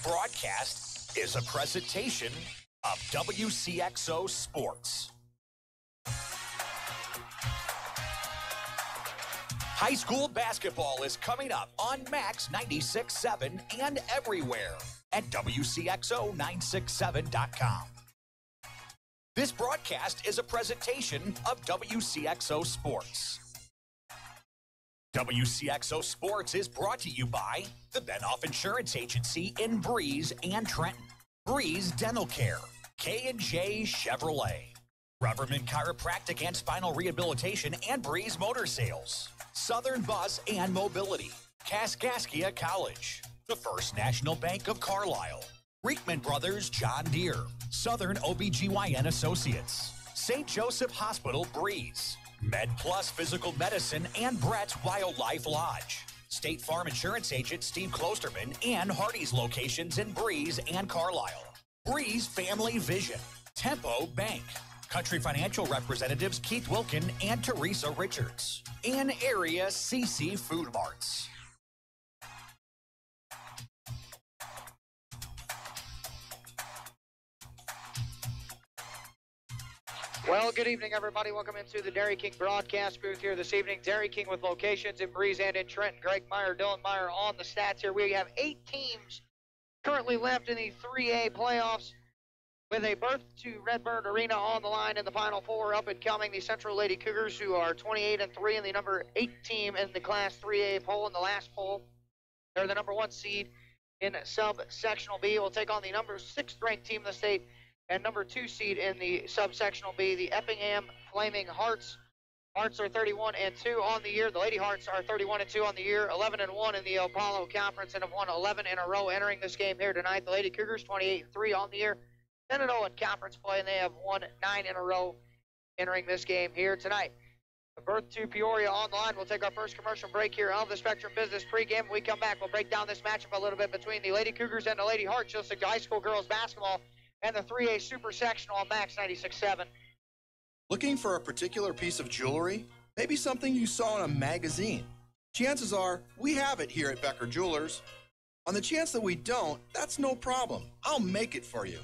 broadcast is a presentation of WCXO Sports. High school basketball is coming up on Max 96.7 and everywhere at WCXO967.com. This broadcast is a presentation of WCXO Sports. WCXO Sports is brought to you by the Benoff Insurance Agency in Breeze and Trenton, Breeze Dental Care, K&J Chevrolet, Reverman Chiropractic and Spinal Rehabilitation and Breeze Motor Sales, Southern Bus and Mobility, Kaskaskia College, the First National Bank of Carlisle, Reekman Brothers John Deere, Southern OBGYN Associates, St. Joseph Hospital Breeze, Med Plus Physical Medicine and Brett's Wildlife Lodge, State Farm Insurance Agent Steve Klosterman and Hardy's locations in Breeze and Carlisle, Breeze Family Vision, Tempo Bank, Country Financial Representatives Keith Wilkin and Teresa Richards, and Area CC Food Marts. Well, good evening, everybody. Welcome into the Dairy King broadcast booth here this evening. Dairy King with locations in Breeze and in Trenton. Greg Meyer, Dylan Meyer on the stats here. We have 8 teams currently left in the 3A playoffs with a berth to Redbird Arena on the line in the Final Four. Up and coming, the Central Lady Cougars, who are 28-3 and the number 8 team in the Class 3A poll in the last poll. They're the number 1 seed in Sub-Sectional B. Will take on the number 6th ranked team in the state and number 2 seed in the Sub-Sectional B, the Effingham Flaming Hearts. Hearts are 31-2 on the year. The Lady Hearts are 31-2 on the year, 11-1 in the Apollo Conference, and have won 11 in a row entering this game here tonight. The Lady Cougars 28-3 on the year, 10-0 in conference play, and they have won 9 in a row entering this game here tonight. The berth to Peoria on the line. We'll take our first commercial break here of the Spectrum Business pregame. When we come back, we'll break down this matchup a little bit between the Lady Cougars and the Lady Hearts. You'll see high school girls basketball and the 3A Super Sectional on Max 96.7. Looking for a particular piece of jewelry? Maybe something you saw in a magazine. Chances are we have it here at Becker Jewelers. On the chance that we don't, that's no problem. I'll make it for you.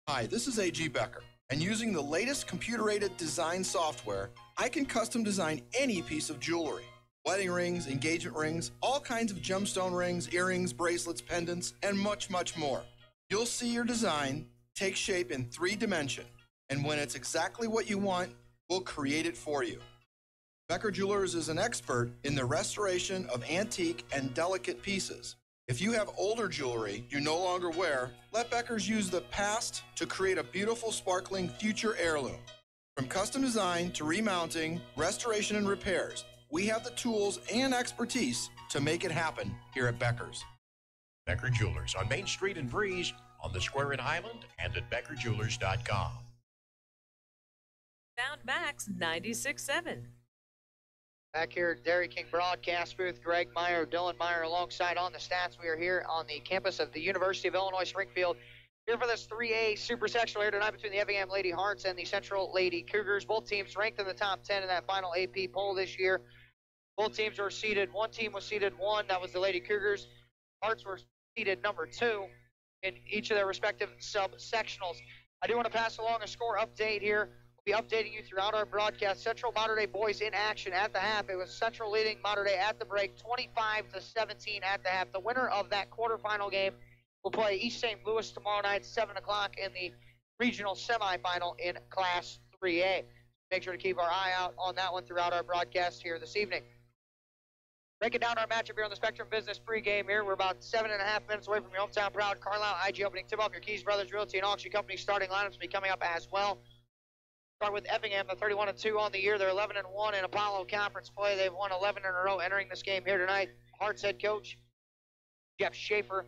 Hi, this is A.G. Becker, and using the latest computer-aided design software, I can custom design any piece of jewelry. Wedding rings, engagement rings, all kinds of gemstone rings, earrings, bracelets, pendants, and much, much more. You'll see your design take shape in 3 dimensions, and when it's exactly what you want, we'll create it for you. Becker Jewelers is an expert in the restoration of antique and delicate pieces. If you have older jewelry you no longer wear, let Beckers use the past to create a beautiful, sparkling future heirloom. From custom design to remounting, restoration, and repairs, we have the tools and expertise to make it happen here at Beckers. Becker Jewelers on Main Street in Breeze, on the Square in Highland, and at BeckerJewelers.com. Sound Max 96.7. Back here at Dairy King broadcast booth, Greg Meyer, Dylan Meyer alongside on the stats. We are here on the campus of the University of Illinois Springfield. Here for this 3A Super Sectional here tonight between the Effingham Lady Hearts and the Central Lady Cougars. Both teams ranked in the top 10 in that final AP poll this year. Both teams were seeded. One team was seeded 1. That was the Lady Cougars. Hearts were seeded number 2 in each of their respective sub-sectionals. I do want to pass along a score update here. We'll be updating you throughout our broadcast. Central Mater Dei boys in action at the half. It was Central leading Mater Dei at the break, 25-17 at the half. The winner of that quarterfinal game will play East St. Louis tomorrow night, 7 o'clock in the regional semifinal in Class 3A. Make sure to keep our eye out on that one throughout our broadcast here this evening. Breaking down our matchup here on the Spectrum Business pregame here. We're about 7.5 minutes away from your hometown proud Carlisle IG opening tip-off. Your Keys Brothers Realty and Auction Company starting lineups will be coming up as well. Start with Effingham, the 31-2 on the year. They're 11-1 in Apollo Conference play. They've won 11 in a row entering this game here tonight. Hearts head coach Jeff Schaefer,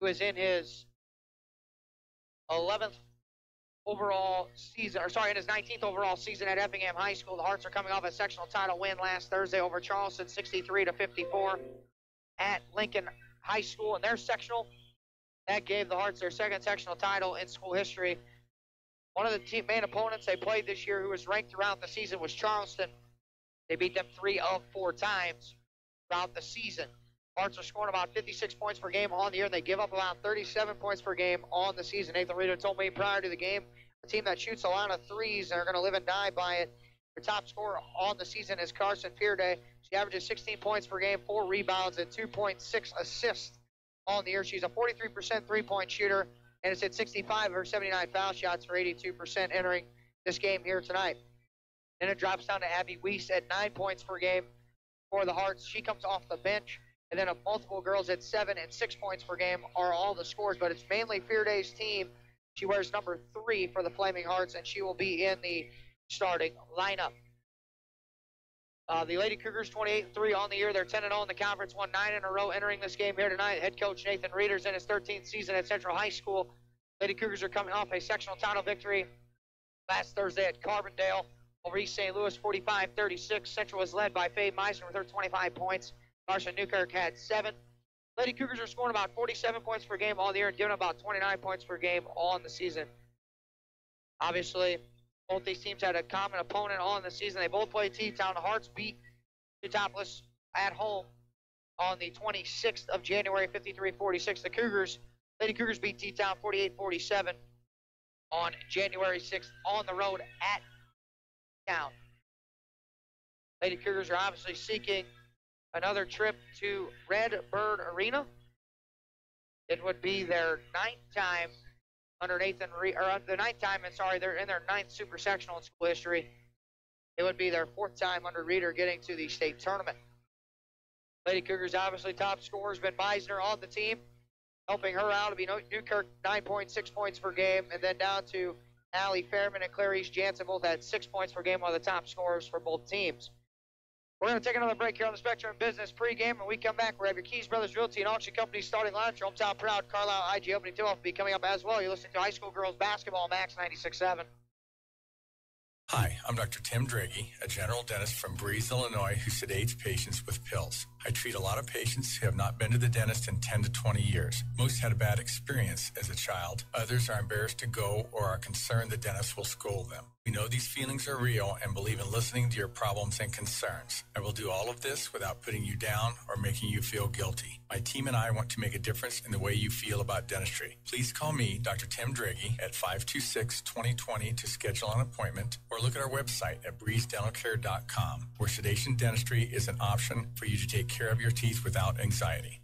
who is in his 11th overall season, in his 19th overall season at Effingham High School. The Hearts are coming off a sectional title win last Thursday over Charleston, 63-54 at Lincoln High School. In their sectional, that gave the Hearts their 2nd sectional title in school history. One of the main opponents they played this year, who was ranked throughout the season, was Charleston. They beat them 3 of 4 times throughout the season. Hearts are scoring about 56 points per game on the year, and they give up about 37 points per game on the season. Nathan Reeder told me prior to the game, a team that shoots a lot of threes, and are going to live and die by it. Their top scorer on the season is Carson Pearday. She averages 16 points per game, 4 rebounds, and 2.6 assists on the year. She's a 43% three-point shooter, and has hit 65 of her 79 foul shots for 82% entering this game here tonight. Then it drops down to Abby Weiss at 9 points per game for the Hearts. She comes off the bench. And then multiple girls at 7 and 6 points per game are all the scores, but it's mainly Fearday's team. She wears number 3 for the Flaming Hearts, and she will be in the starting lineup. The Lady Cougars 28-3 on the year. They're 10-0 in the conference, won 9 in a row entering this game here tonight. Head coach Nathan Reeder's in his 13th season at Central High School. Lady Cougars are coming off a sectional title victory last Thursday at Carbondale over East St. Louis, 45-36. Central was led by Faye Meisner with her 25 points. Carson Newkirk had 7. Lady Cougars are scoring about 47 points per game all year and giving about 29 points per game on the season. Obviously, both these teams had a common opponent on the season. They both played T-Town. The Hearts beat Teutopolis at home on the 26th of January, 53-46. The Cougars, Lady Cougars beat T-Town 48-47 on January 6th on the road at Town. Lady Cougars are obviously seeking another trip to Red Bird Arena. It would be their 9th time under Nathan Reed, or the 9th time, they're in their 9th super sectional in school history. It would be their 4th time under Reeder getting to the state tournament. Lady Cougars obviously top scorer has been Meisner on the team. Helping her out to be Newkirk, 9.6 points per game, and then down to Allie Fairman and Clarice Jansen, both had 6 points per game, one of the top scorers for both teams. We're going to take another break here on the Spectrum Business pregame. When we come back, we have your Keys Brothers Realty and Auction Company starting lineup. Your hometown proud Carlisle IG opening tip-off will be coming up as well. You're listening to high school girls basketball, Max 96.7. Hi, I'm Dr. Tim Draghi, a general dentist from Breeze, Illinois, who sedates patients with pills. I treat a lot of patients who have not been to the dentist in 10 to 20 years. Most had a bad experience as a child. Others are embarrassed to go or are concerned the dentist will scold them. We know these feelings are real and believe in listening to your problems and concerns. I will do all of this without putting you down or making you feel guilty. My team and I want to make a difference in the way you feel about dentistry. Please call me, Dr. Tim Draghi, at 526-2020 to schedule an appointment, or look at our website at breezedentalcare.com, where sedation dentistry is an option for you to take care of your teeth without anxiety.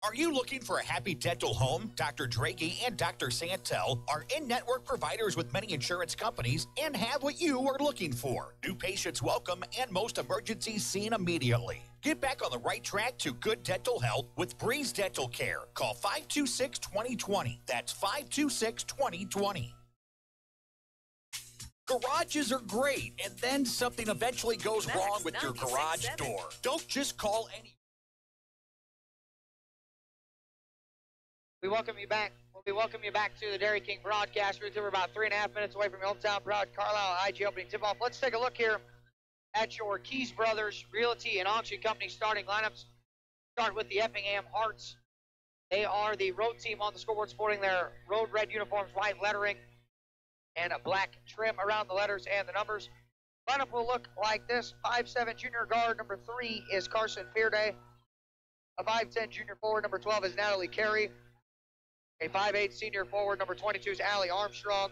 Are you looking for a happy dental home? Dr. Draghi and Dr. Santel are in-network providers with many insurance companies and have what you are looking for. New patients welcome and most emergencies seen immediately. Get back on the right track to good dental health with Breeze Dental Care. Call 526-2020. That's 526-2020. Garages are great, and then something eventually goes wrong with your garage door. Don't just call any. We welcome you back. We welcome you back to the Dairy King broadcast booth. We're about 3.5 minutes away from your hometown proud Carlisle IG opening tip-off. Let's take a look here at your Keys Brothers Realty and Auction Company starting lineups. Start with the Effingham Hearts. They are the road team on the scoreboard, sporting their road red uniforms, white lettering, and a black trim around the letters and the numbers. Lineup will look like this. 5'7" junior guard number 3 is Carson Pearday. A 5'10" junior forward number 12 is Natalie Carey. A 5'8" senior forward number 22 is Allie Armstrong.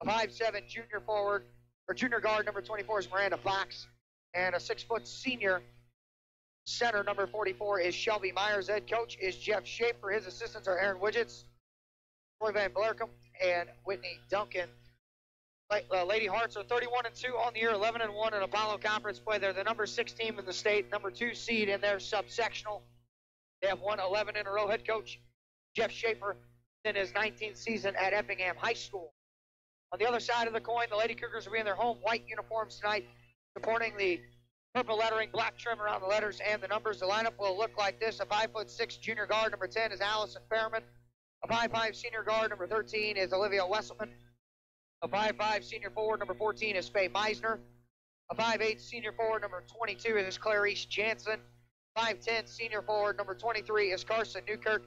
A 5'7" junior forward, or junior guard number 24 is Miranda Fox. And a 6-foot senior center number 44 is Shelby Myers. Head coach is Jeff Schaefer. His assistants are Aaron Widgets, Troy Van Blerkum, and Whitney Duncan. Lady Hearts are 31-2 on the year, 11-1 in Apollo Conference play. They're the number 6 team in the state, number 2 seed in their subsectional. They have won 11 in a row. Head coach Jeff Schaefer in his 19th season at Effingham High School. On the other side of the coin, the Lady Cougars will be in their home white uniforms tonight, supporting the purple lettering, black trim around the letters and the numbers. The lineup will look like this. A 5'6" junior guard number 10 is Allison Fairman. A 5'5" senior guard number 13 is Olivia Wesselman. A 5'5" senior forward number 14 is Faye Meisner. A 5'8" senior forward number 22 is Clarice Jansen. 5'10" senior forward number 23 is Carson Newkirk.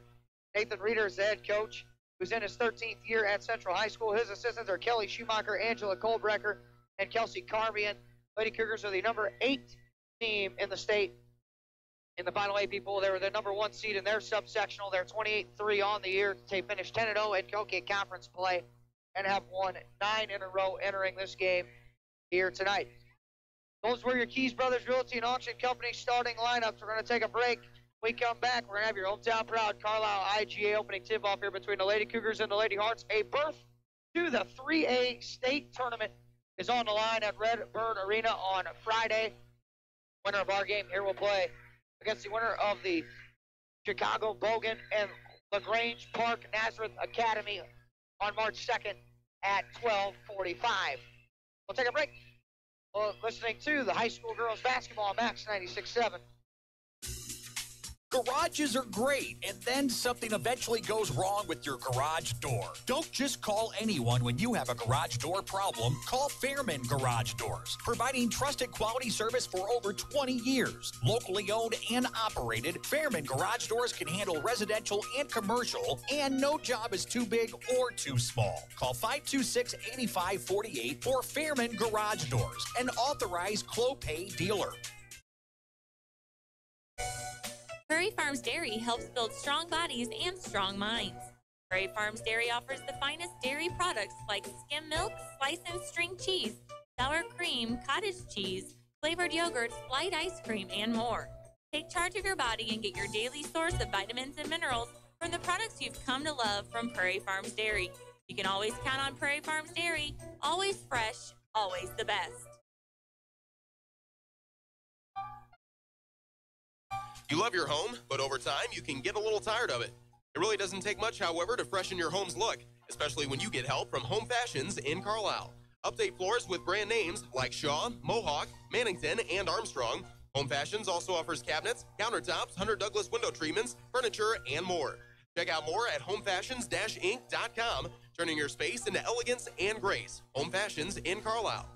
Nathan Reeder is the head coach, who's in his 13th year at Central High School. His assistants are Kelly Schumacher, Angela Kohlbrecker, and Kelsey Carvian. Lady Cougars are the number 8 team in the state in the Final 8 people. They were the number 1 seed in their subsectional. They're 28-3 on the year. They finished 10-0 in Coke Conference play and have won 9 in a row entering this game here tonight. Those were your Keys Brothers Realty and Auction Company starting lineups. We're going to take a break. When we come back, we're going to have your hometown proud Carlisle IGA opening tip-off here between the Lady Cougars and the Lady Hearts. A berth to the 3A state tournament is on the line at Red Bird Arena on Friday. Winner of our game here will play against the winner of the Chicago Bogan and LaGrange Park Nazareth Academy on March 2nd at 12:45. We'll take a break. Listening to the high school girls basketball on Max 96.7. Garages are great, and then something eventually goes wrong with your garage door. Don't just call anyone when you have a garage door problem. Call Fairman Garage Doors, providing trusted quality service for over 20 years. Locally owned and operated, Fairman Garage Doors can handle residential and commercial, and no job is too big or too small. Call 526-8548 for Fairman Garage Doors, an authorized Clopay dealer. Prairie Farms Dairy helps build strong bodies and strong minds. Prairie Farms Dairy offers the finest dairy products like skim milk, slice and string cheese, sour cream, cottage cheese, flavored yogurts, light ice cream, and more. Take charge of your body and get your daily source of vitamins and minerals from the products you've come to love from Prairie Farms Dairy. You can always count on Prairie Farms Dairy, always fresh, always the best. You love your home, but over time, you can get a little tired of it. It really doesn't take much, however, to freshen your home's look, especially when you get help from Home Fashions in Carlisle. Update floors with brand names like Shaw, Mohawk, Mannington, and Armstrong. Home Fashions also offers cabinets, countertops, Hunter Douglas window treatments, furniture, and more. Check out more at homefashions-inc.com, turning your space into elegance and grace. Home Fashions in Carlisle.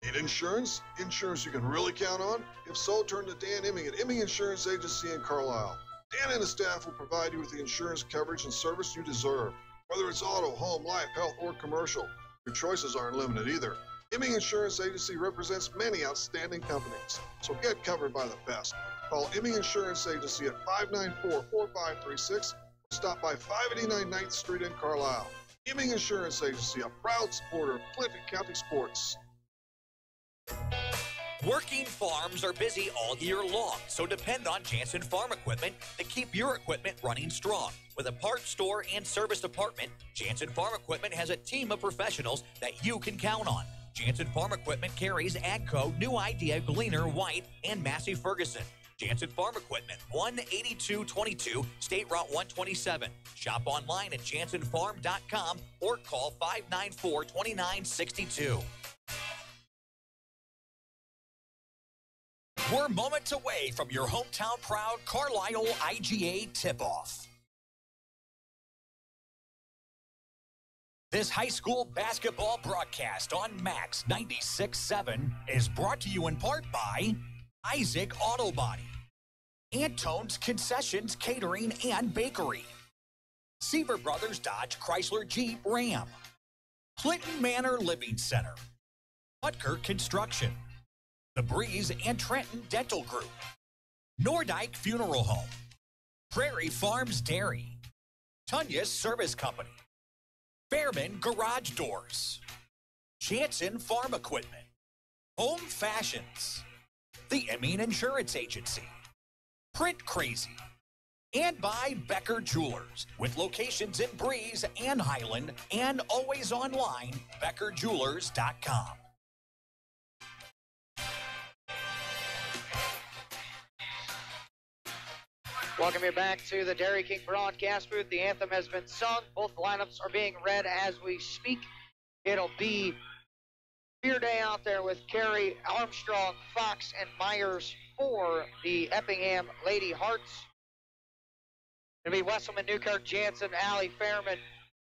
Need insurance? Insurance you can really count on? If so, turn to Dan Imming at Imming Insurance Agency in Carlisle. Dan and his staff will provide you with the insurance coverage and service you deserve. Whether it's auto, home, life, health, or commercial, your choices aren't limited either. Imming Insurance Agency represents many outstanding companies, so get covered by the best. Call Imming Insurance Agency at 594-4536 or stop by 589 9th Street in Carlisle. Imming Insurance Agency, a proud supporter of Clinton County sports. Working farms are busy all year long, so depend on Jansen Farm Equipment to keep your equipment running strong. With a parts store and service department, Jansen Farm Equipment has a team of professionals that you can count on. Jansen Farm Equipment carries AGCO, New Idea, Gleaner, White, and Massey Ferguson. Jansen Farm Equipment, 18222 State Route 127. Shop online at jansenfarm.com or call 594-2962. We're moments away from your hometown proud Carlisle IGA tip-off. This high school basketball broadcast on Max 96.7 is brought to you in part by Isaac Auto Body, Antone's Concessions Catering and Bakery, Seaver Brothers Dodge Chrysler Jeep Ram, Clinton Manor Living Center, Putker Construction, The Breeze and Trenton Dental Group, Nordyke Funeral Home, Prairie Farms Dairy, Tunya's Service Company, Fairman Garage Doors, Jansen Farm Equipment, Home Fashions, the Imming Insurance Agency, Print Crazy, and by Becker Jewelers, with locations in Breeze and Highland, and always online, beckerjewelers.com. Welcome you back to the Dairy King broadcast booth. The anthem has been sung. Both lineups are being read as we speak. It'll be Beer Day out there with Carey, Armstrong, Fox, and Myers for the Effingham Lady Hearts. It'll be Wesselman, Newkirk, Jansen, Allie Fairman,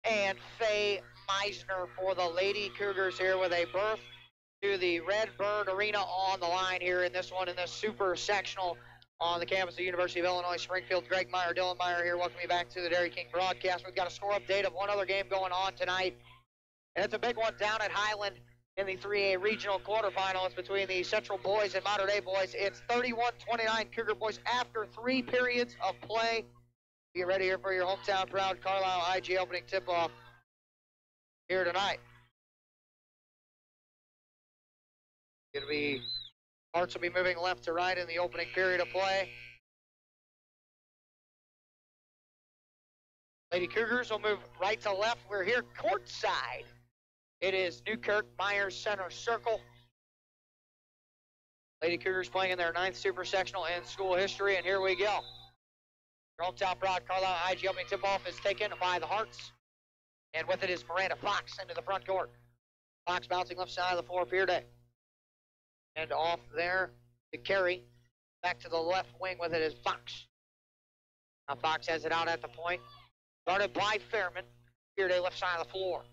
and Faye Meisner for the Lady Cougars here with a berth to the Red Bird Arena on the line here in this one, in this super sectional on the campus of the University of Illinois, Springfield. Greg Meyer, Dylan Meyer here. Welcome you back to the Dairy King broadcast. We've got a score update of one other game going on tonight, and it's a big one down at Highland. in the 3A regional quarterfinals between the Central boys and Modern Day boys. It's 31-29 Cougar boys after 3 periods of play. Get ready here for your hometown proud Carlisle IG opening tip-off here tonight. It'll be, Hearts will be moving left to right in the opening period of play. Lady Cougars will move right to left. We're here courtside. It is Newkirk Myers center circle. Lady Cougars playing in their 9th super sectional in school history, and here we go. Your hometown proud Carlisle IG opening tip-off is taken by the Hearts, and with it is Miranda Fox into the front court. Fox bouncing left side of the floor, Pearday. And off there to Carey. Back to the left wing with it is Fox. Now Fox has it out at the point. Guarded by Fairman. Fearday left side of the floor.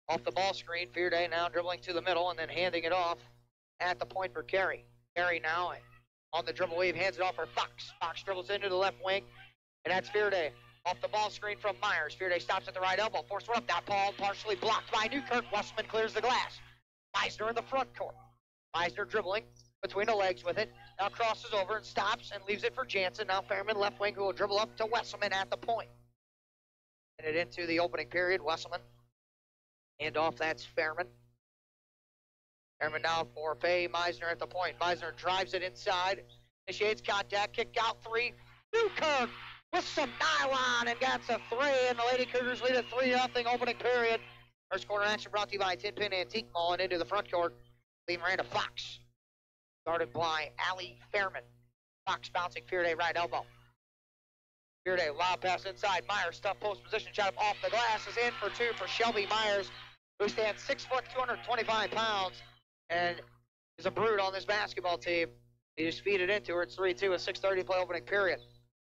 Off the ball screen, Fearday now dribbling to the middle and then handing it off at the point for Carey. Carey now on the dribble wave, hands it off for Fox. Fox dribbles into the left wing, and that's Fearday. Off the ball screen from Myers. Fearday stops at the right elbow. Forced one up. That ball partially blocked by Newkirk. Westman clears the glass. Meisner in the front court. Meisner dribbling between the legs with it. Now crosses over and stops and leaves it for Jansen. Now Fairman left wing who will dribble up to Wesselman at the point. And it into the opening period. Wesselman. Hand off, that's Fairman. Fairman now for Faye Meisner at the point. Meisner drives it inside. Initiates contact. Kick out 3. Newkirk with some nylon and got a 3. And the Lady Cougars lead at 3-0 opening period. First quarter action brought to you by 10-Pin Antique Mall, and into the front court, Lee Miranda Fox. Guarded by Allie Fairman. Fox bouncing Fearday right elbow. Fearday lob pass inside. Myers tough post position shot up off the glass is in for 2 for Shelby Myers, who stands 6 foot 225 pounds and is a brute on this basketball team. He just feed it into her. It's 3-2 with 6:30 play opening period.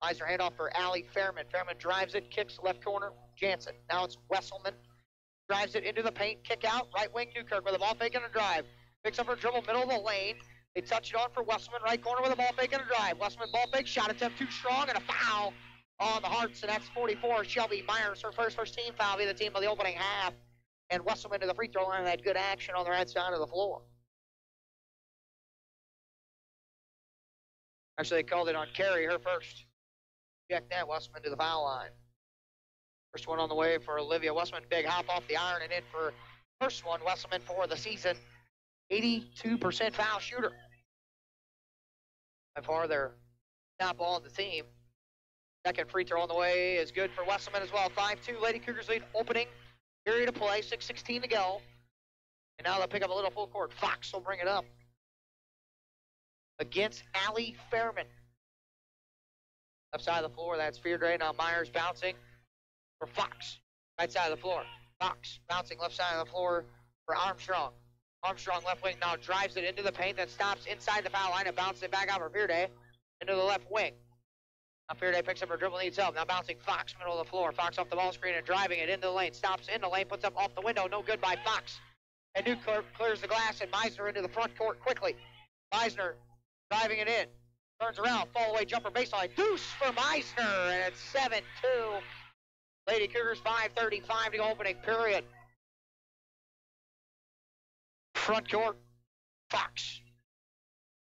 Meisner handoff for Allie Fairman. Fairman drives it, kicks left corner. Jansen. Now it's Wesselman. Drives it into the paint, kick out, right wing Newkirk with a ball fake and a drive. Picks up her dribble, middle of the lane. They touch it on for Wesselman, right corner with a ball fake and a drive. Wesselman ball fake, shot attempt too strong, and a foul on the Hearts, and that's 44. Shelby Myers, her first team foul, be the team of the opening half. And Wesselman to the free throw line had good action on the right side of the floor. Actually, they called it on Carey, her first. Check that, Wesselman to the foul line. First one on the way for Olivia Wesselman. Big hop off the iron and in for first one. Wesselman for the season. 82% foul shooter. By far their top ball on the team. Second free throw on the way is good for Wesselman as well. 5-2 Lady Cougars lead opening period of play. 6:16 to go. And now they'll pick up a little full court. Fox will bring it up against Allie Fairman. Left side of the floor, that's Fearday. Now Myers bouncing for Fox. Right side of the floor. Fox bouncing left side of the floor for Armstrong. Armstrong left wing now drives it into the paint, then stops inside the foul line and bounces it back out for Fearday into the left wing. Now Fearday picks up her dribble, needs help. Now bouncing Fox, middle of the floor. Fox off the ball screen and driving it into the lane. Stops in the lane, puts up off the window. No good by Fox. And Newkirk clears the glass, and Meisner into the front court quickly. Meisner driving it in. Turns around, fall away jumper baseline. Deuce for Meisner, and it's 7-2. Lady Cougars 5:35 to go opening period. Front court, Fox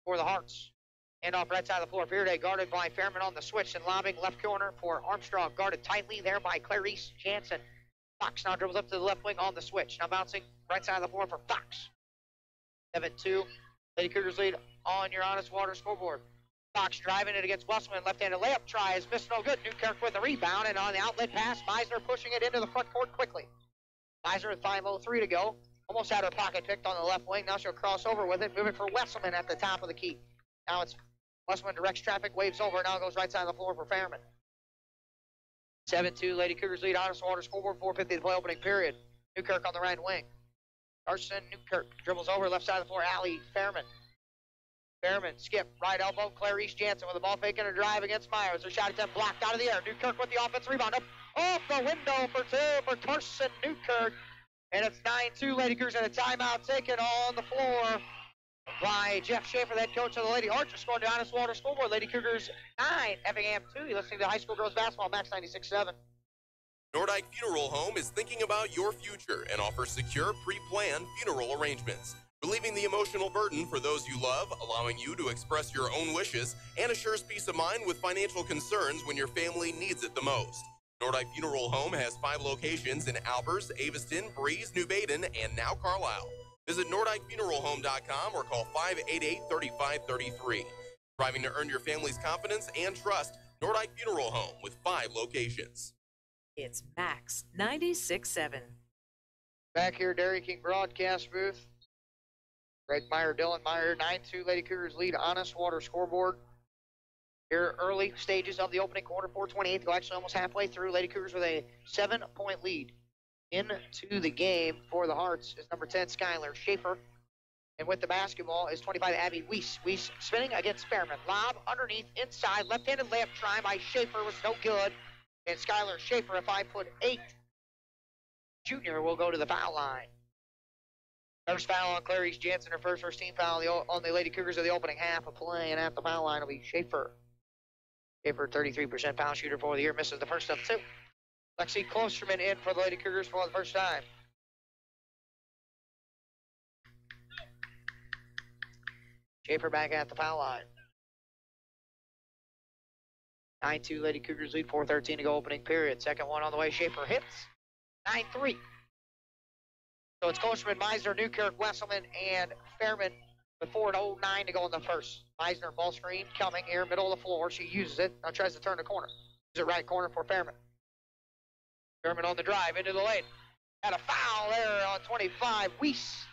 for the Hearts. Hand off right side of the floor. Fearday guarded by Fairman on the switch and lobbing left corner for Armstrong. Guarded tightly there by Clarice Jansen. Fox now dribbles up to the left wing on the switch. Now bouncing right side of the floor for Fox. 7-2. Lady Cougars lead on your Honest Water scoreboard. Fox driving it against Wesselman. Left-handed layup try is missed no good. Newkirk with the rebound, and on the outlet pass, Meisner pushing it into the front court quickly. Meisner with 5:03 to go. Almost had her pocket picked on the left wing. Now she'll cross over with it, moving for Wesselman at the top of the key. Now it's Wesselman directs traffic, waves over, now goes right side of the floor for Fairman. 7-2, Lady Cougars lead Honest Water scoreboard, 4:50 to play opening period. Newkirk on the right wing. Carson Newkirk dribbles over left side of the floor, Allie Fairman. Fairman skip, right elbow, Clarice Jansen with a ball fake and a drive against Myers. Her shot attempt blocked out of the air. Newkirk with the offensive rebound up off the window for 2 for Carson Newkirk. And it's 9-2 Lady Cougars, and a timeout taken on the floor by Jeff Schaefer, the head coach of the Lady Archers, scoring to Honest Water scoreboard. Lady Cougars 9, Effingham 2. You're listening to High School Girls Basketball, Max 96.7. Nordyke Funeral Home is thinking about your future and offers secure, pre-planned funeral arrangements, relieving the emotional burden for those you love, allowing you to express your own wishes, and assures peace of mind with financial concerns when your family needs it the most. Nordyke Funeral Home has 5 locations in Albers, Aviston, Breeze, New Baden, and now Carlisle. Visit NordykeFuneralHome.com or call 588-3533. Striving to earn your family's confidence and trust, Nordyke Funeral Home with 5 locations. It's Max 96.7. Back here, Dairy King broadcast booth. Greg Meyer, Dylan Meyer, 9-2 Lady Cougars lead Honest Water scoreboard. Here, early stages of the opening quarter, 4:28 to go, actually almost halfway through. Lady Cougars with a 7-point lead. Into the game for the Hearts is number 10, Skylar Schaefer. And with the basketball is 25, Abby Weiss. Weiss spinning against Spearman. Lob underneath, inside, left-handed layup try by Schaefer was no good. And Skylar Schaefer, a 5'8" junior, will go to the foul line. First foul on Clarice Jansen, her first team foul on the Lady Cougars of the opening half of play. And at the foul line will be Schaefer. Schaefer, 33% foul shooter for the year, misses the first of 2. Lexi Klosterman in for the Lady Cougars for the first time. Schaefer back at the foul line. 9-2 Lady Cougars lead, 4:13 to go opening period. Second one on the way, Schaefer hits. 9-3. So it's Klosterman, Meisner, Newkirk, Wesselman, and Fairman with 4:09 to go in the first. Meisner ball screen coming here, middle of the floor. She uses it. Now tries to turn the corner. Uses it right corner for Fairman. Fairman on the drive into the lane. Had a foul there on 25, Weiss.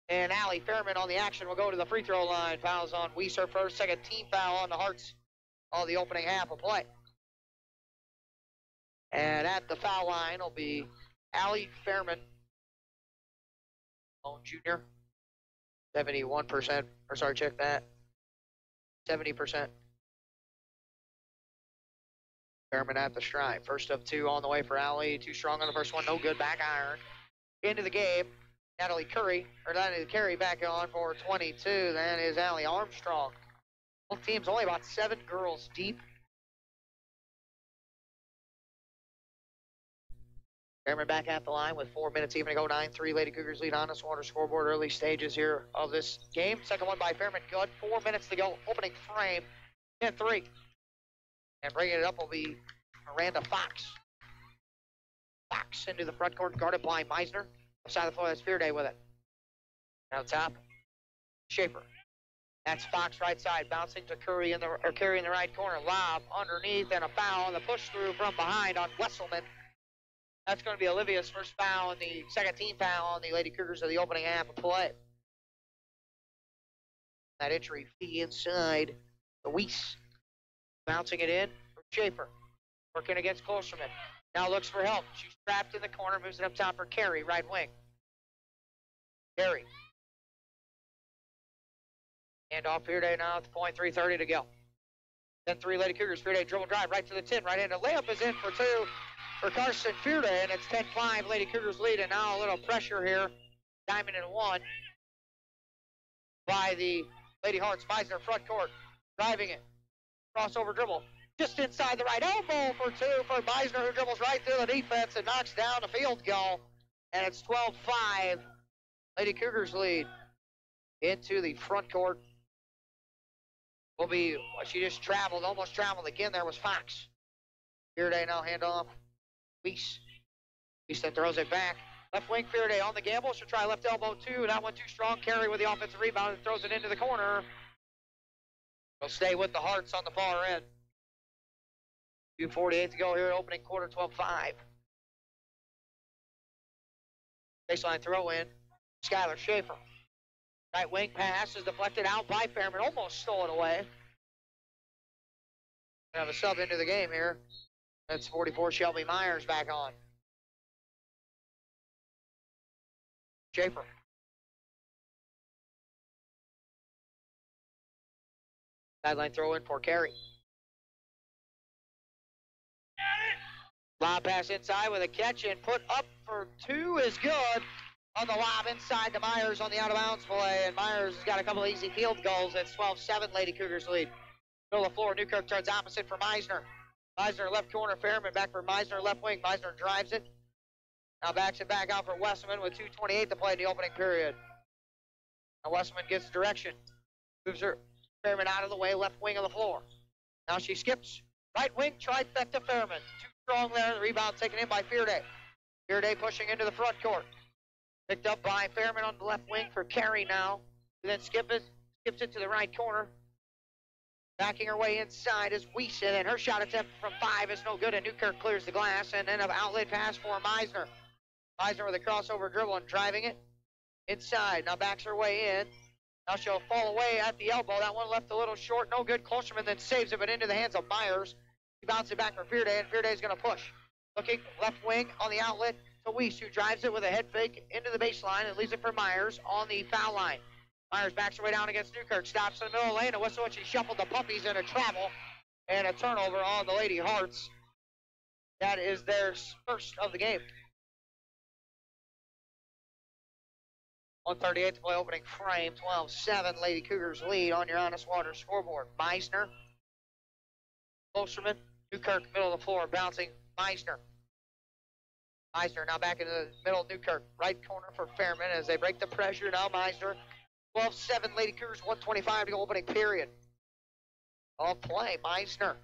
And Allie Fairman on the action will go to the free throw line. Fouls on Weiss, her first, second team foul on the Hearts on the opening half of play. And at the foul line will be Allie Fairman, lone junior. 71%, or sorry, check that. 70%. Fairman at the stripe. First of 2 on the way for Allie. Too strong on the first one, no good, back iron. Into the game, Natalie Carey back on for 22. That is Allie Armstrong. Both teams only about 7 girls deep. Fairman back at the line with 4 minutes even to go. 9-3 Lady Cougars lead Honest Water scoreboard. Early stages here of this game. Second one by Fairman, good. 4 minutes to go. Opening frame, 10-3. And bringing it up will be Miranda Fox. Fox into the front court, guarded by Meisner. Side of the floor, that's Fearday with it. Now top, Schaefer. That's Fox right side, bouncing to Curry in the right corner. Lob underneath and a foul on the push through from behind on Wesselman. That's going to be Olivia's first foul and the second team foul on the Lady Cougars of the opening half of play. That entry fee inside the Weiss. Bouncing it in for Schaefer. Working against Klosterman. Now looks for help. She's trapped in the corner, moves it up top for Carey, right wing. Carey. Hand off Fearday now at the point, 3:30 to go. 10-3 Lady Cougars. Fearday dribble drive right to the 10, right into layup is in for 2 for Carson Fearday, and it's 10-5 Lady Cougars lead, and now a little pressure here. Diamond and 1 by the Lady Hearts. Meisner front court, driving it. Crossover dribble. Just inside the right elbow for 2 for Meisner, who dribbles right through the defense and knocks down the field goal. And it's 12-5. Lady Cougars lead into the front court. Will be, she just traveled, almost traveled again. There was Fox. Fearday now handoff. Weiss. Weiss then throws it back. Left wing Fearday on the gamble. She'll try left elbow 2. That one too strong. Carey with the offensive rebound and throws it into the corner. Will stay with the Hearts on the far end. 2:48 to go here, opening quarter, 12-5. Baseline throw in. Skylar Schaefer. Right wing pass is deflected out by Fairman. Almost stole it away. We have a sub into the game here. That's 44, Shelby Myers back on. Schaefer. Sideline throw in for Carey. Lob pass inside with a catch and put up for 2 is good on the lob inside to Myers on the out-of-bounds play. And Myers has got a couple of easy field goals. It's 12-7 Lady Cougars lead. Middle of the floor, Newkirk turns opposite for Meisner. Meisner left corner, Fairman back for Meisner left wing. Meisner drives it. Now backs it back out for Westman with 2:28 to play in the opening period. Now Westman gets direction. Moves her Fairman out of the way, left wing of the floor. Now she skips. Right wing, trifecta Fairman. Too strong there. The rebound taken in by Fearday. Fearday pushing into the front court. Picked up by Fairman on the left wing for Carey now. And then skips it to the right corner. Backing her way inside is Weiss, and then her shot attempt from 5 is no good, and Newkirk clears the glass, and then an outlet pass for Meisner. Meisner with a crossover dribble and driving it inside. Now backs her way in. Now she'll fall away at the elbow. That one left a little short, no good. Klosterman then saves it, but into the hands of Myers. He bounces it back for Fearday, and Fearday's going to push. Looking left wing on the outlet to Weiss, who drives it with a head fake into the baseline and leaves it for Myers on the foul line. Myers backs her way down against Newkirk, stops in the middle lane, and whistle, and she shuffled the puppies in a travel, and a turnover on the Lady Hearts. That is their first of the game. 1:38 to play opening frame, 12-7, Lady Cougars lead on your Honest Water scoreboard. Meisner, Klosterman, Newkirk, middle of the floor, bouncing Meisner. Meisner now back into the middle of Newkirk, right corner for Fairman as they break the pressure. Now Meisner. 12-7, Lady Cougars, 1:25 to go opening period. Off play, Meisner.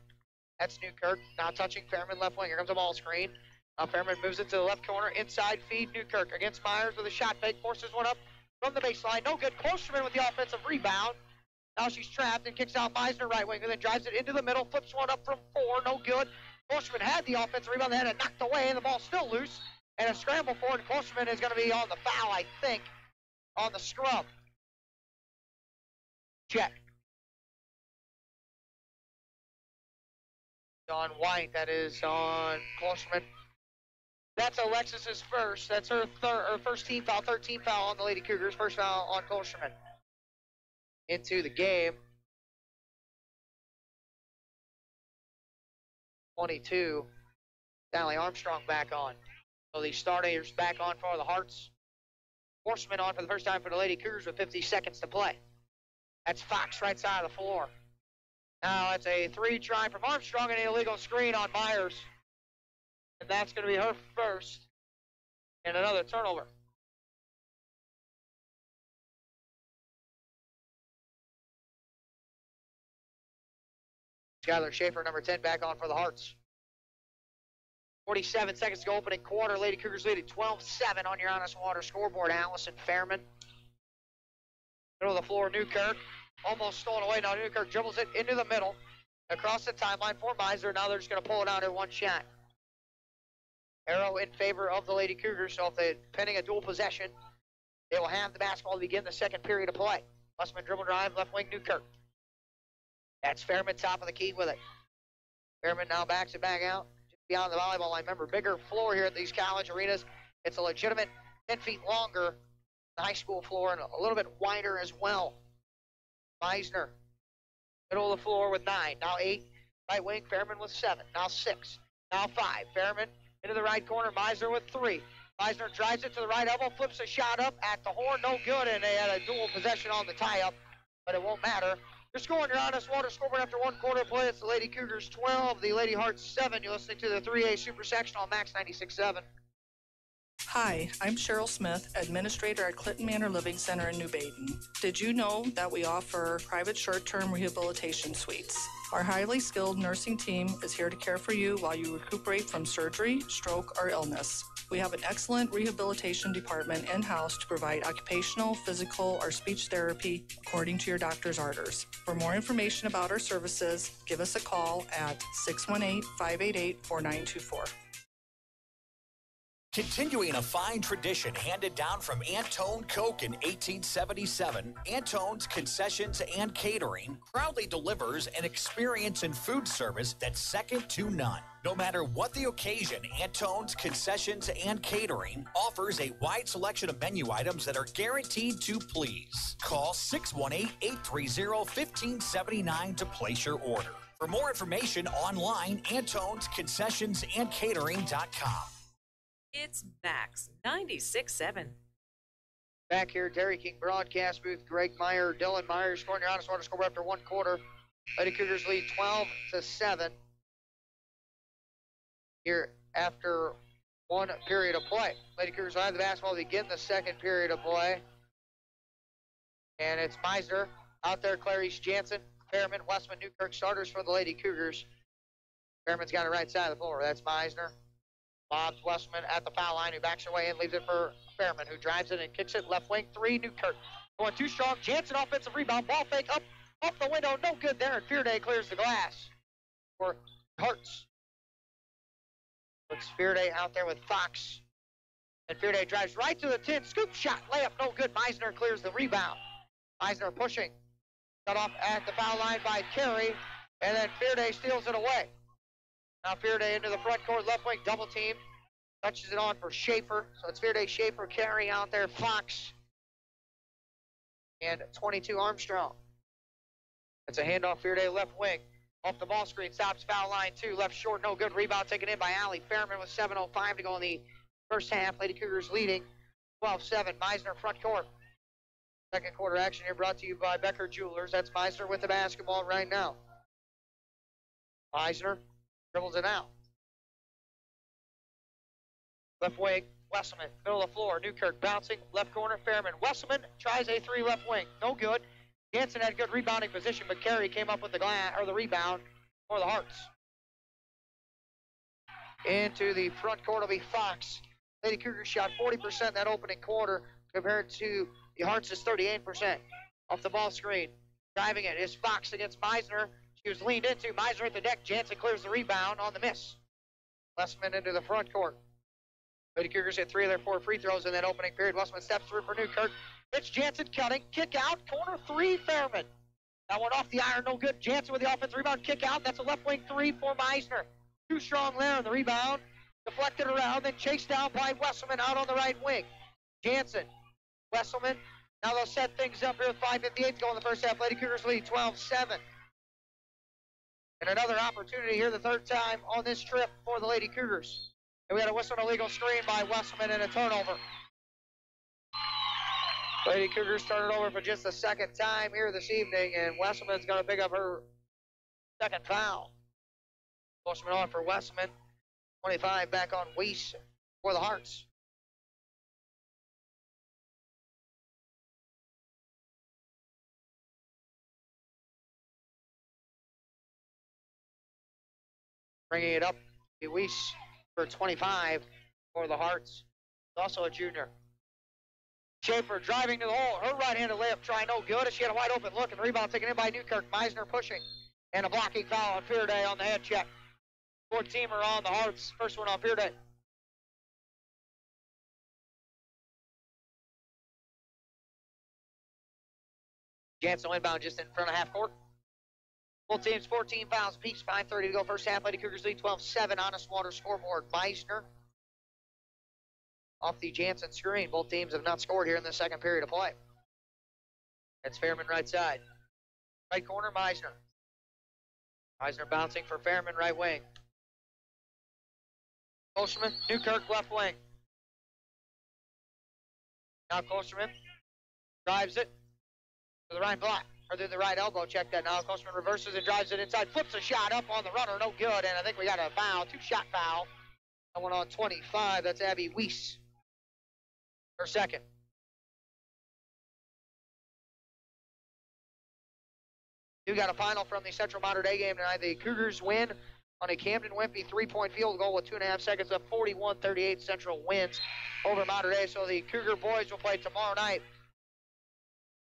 That's Newkirk, now touching Fairman left wing. Here comes a ball screen. Now Fairman moves it to the left corner, inside feed. Newkirk against Myers with a shot fake, forces one up from the baseline. No good. Klosterman with the offensive rebound. Now she's trapped and kicks out Meisner right wing, and then drives it into the middle, flips one up from 4, no good. Klosterman had the offensive rebound, they had it knocked away, and the ball's still loose. And a scramble for it. Klosterman is going to be on the foul, I think, on the scrub. Check. On White, that is on Klosterman. That's Alexis's first. That's her first team foul, 13th foul on the Lady Cougars. First foul on Klosterman. Into the game. 22. Sally Armstrong back on. So the starters back on for the Hearts. Horseman on for the first time for the Lady Cougars with 50 seconds to play. That's Fox right side of the floor. Now it's a 3 try from Armstrong and an illegal screen on Myers. And that's going to be her first. And another turnover. Skylar Schaefer, number 10, back on for the Hearts. 47 seconds to go opening quarter. Lady Cougars lead at 12-7 on your Honest Water scoreboard. Allison Fairman. Middle of the floor, Newkirk. Almost stolen away. Now Newkirk dribbles it into the middle. Across the timeline for Meisner. Now they're just going to pull it out in one shot. Arrow in favor of the Lady Cougars. So if they're pending a dual possession, they will have the basketball to begin the second period of play. Westman dribble drive, left wing Newkirk. That's Fairman top of the key with it. Fairman now backs it back out. Just beyond the volleyball line. Remember, bigger floor here at these college arenas. It's a legitimate 10 feet longer than the high school floor and a little bit wider as well. Meisner, middle of the floor with 9. Now 8. Right wing, Fairman with 7. Now 6. Now 5. Fairman into the right corner. Meisner with 3. Meisner drives it to the right elbow, flips a shot up at the horn. No good, and they had a dual possession on the tie-up, but it won't matter. You're scoring your Honest Water scoreboard after one quarter play. It's the Lady Cougars 12, the Lady Hearts 7. You're listening to the 3A Super Section on Max 96.7. Hi, I'm Cheryl Smith, Administrator at Clinton Manor Living Center in New Baden. Did you know that we offer private short-term rehabilitation suites? Our highly skilled nursing team is here to care for you while you recuperate from surgery, stroke, or illness. We have an excellent rehabilitation department in-house to provide occupational, physical, or speech therapy according to your doctor's orders. For more information about our services, give us a call at 618-588-4924. Continuing a fine tradition handed down from Antone Coke in 1877, Antone's Concessions and Catering proudly delivers an experience in food service that's second to none. No matter what the occasion, Antone's Concessions and Catering offers a wide selection of menu items that are guaranteed to please. Call 618-830-1579 to place your order. For more information online, Antone'sConcessionsandCatering.com. It's Max 96.7. Back here, Dairy King broadcast booth. Greg Meyer, Dylan Meyer scoring your Honest Water scoreboard after one quarter. Lady Cougars lead 12-7. here after one period of play. Lady Cougars will have the basketball to begin the second period of play. And it's Meisner out there, Clarice Jansen, Fairman, Westman, Newkirk starters for the Lady Cougars. Fairman's got it right side of the floor. That's Meisner. Bobs Westman at the foul line, who backs away and leaves it for Fairman, who drives it and kicks it left wing 3. Newkirk going too strong. Jansen offensive rebound. Ball fake up off the window. No good there. And Fearday clears the glass for Hertz. Puts Fearday out there with Fox. And Fearday drives right to the 10. Scoop shot. Layup no good. Meisner clears the rebound. Meisner pushing. Cut off at the foul line by Carey. And then Fearday steals it away. Now Fearday into the front court, left wing, double team. Touches it on for Schaefer. So it's Fearday, Schaefer, Carey out there, Fox. And 22 Armstrong. It's a handoff, Fearday left wing. Off the ball screen, stops foul line 2. Left short, no good. Rebound taken in by Allie Fairman with 7:05 to go in the first half. Lady Cougars leading 12-7. Meisner front court. Second quarter action here brought to you by Becker Jewelers. That's Meisner with the basketball right now. Meisner dribbles it out. Left wing, Wesselman, middle of the floor. Newkirk bouncing, left corner, Fairman. Wesselman tries a 3 left wing. No good. Jansen had good rebounding position, but Carey came up with the rebound for the Hearts. Into the front court will be Fox. Lady Cougars shot 40% that opening quarter compared to the Hearts' 38%. Off the ball screen, driving it is Fox against Meisner. She was leaned into. Meisner at the deck. Jansen clears the rebound on the miss. Westman into the front court. Lady Cougars hit 3 of their 4 free throws in that opening period. Westman steps through for Newkirk. It's Jansen cutting. Kick out. Corner 3, Fairman. That one off the iron. No good. Jansen with the offensive rebound. Kick out. That's a left wing 3 for Meisner. Too strong there on the rebound. Deflected around. Then chased down by Wesselman out on the right wing. Jansen. Wesselman. Now they'll set things up here with 5:58 to go in the first half. Lady Cougars lead 12-7. And another opportunity here the third time on this trip for the Lady Cougars. And we got a whistle and a legal screen by Wesselman and a turnover. Lady Cougars turned it over for just the second time here this evening, and Wesselman's going to pick up her second foul. Wesselman on for Wesselman. 25 back on Weiss for the Hearts. Bringing it up to Weiss for 25 for the Hearts. Also a junior. Schaefer driving to the hole. Her right-handed layup try no good. She had a wide open look, and the rebound taken in by Newkirk. Meisner pushing. And a blocking foul on Fearday on the head check. 4-teamer on the Hearts. First one on Fearday. Jansen inbound just in front of half court. Both teams 14 fouls apiece, 5:30 to go first half. Lady Cougars lead 12-7. Honest Water scoreboard. Meisner off the Jansen screen. Both teams have not scored here in the second period of play. That's Fairman right side. Right corner, Meisner. Meisner bouncing for Fairman right wing. Klosterman, Newkirk left wing. Now Klosterman drives it to the right block. Or through the right elbow, check that now. Klosterman reverses and drives it inside, flips a shot up on the runner, no good, and I think we got a foul, 2-shot foul. That one on 25, that's Abby Weiss. Her second. You got a final from the Central Mater Dei game tonight. The Cougars win on a Camden Wimpy 3-point field goal with 2.5 seconds up, 41-38. Central wins over Mater Dei. So the Cougar boys will play tomorrow night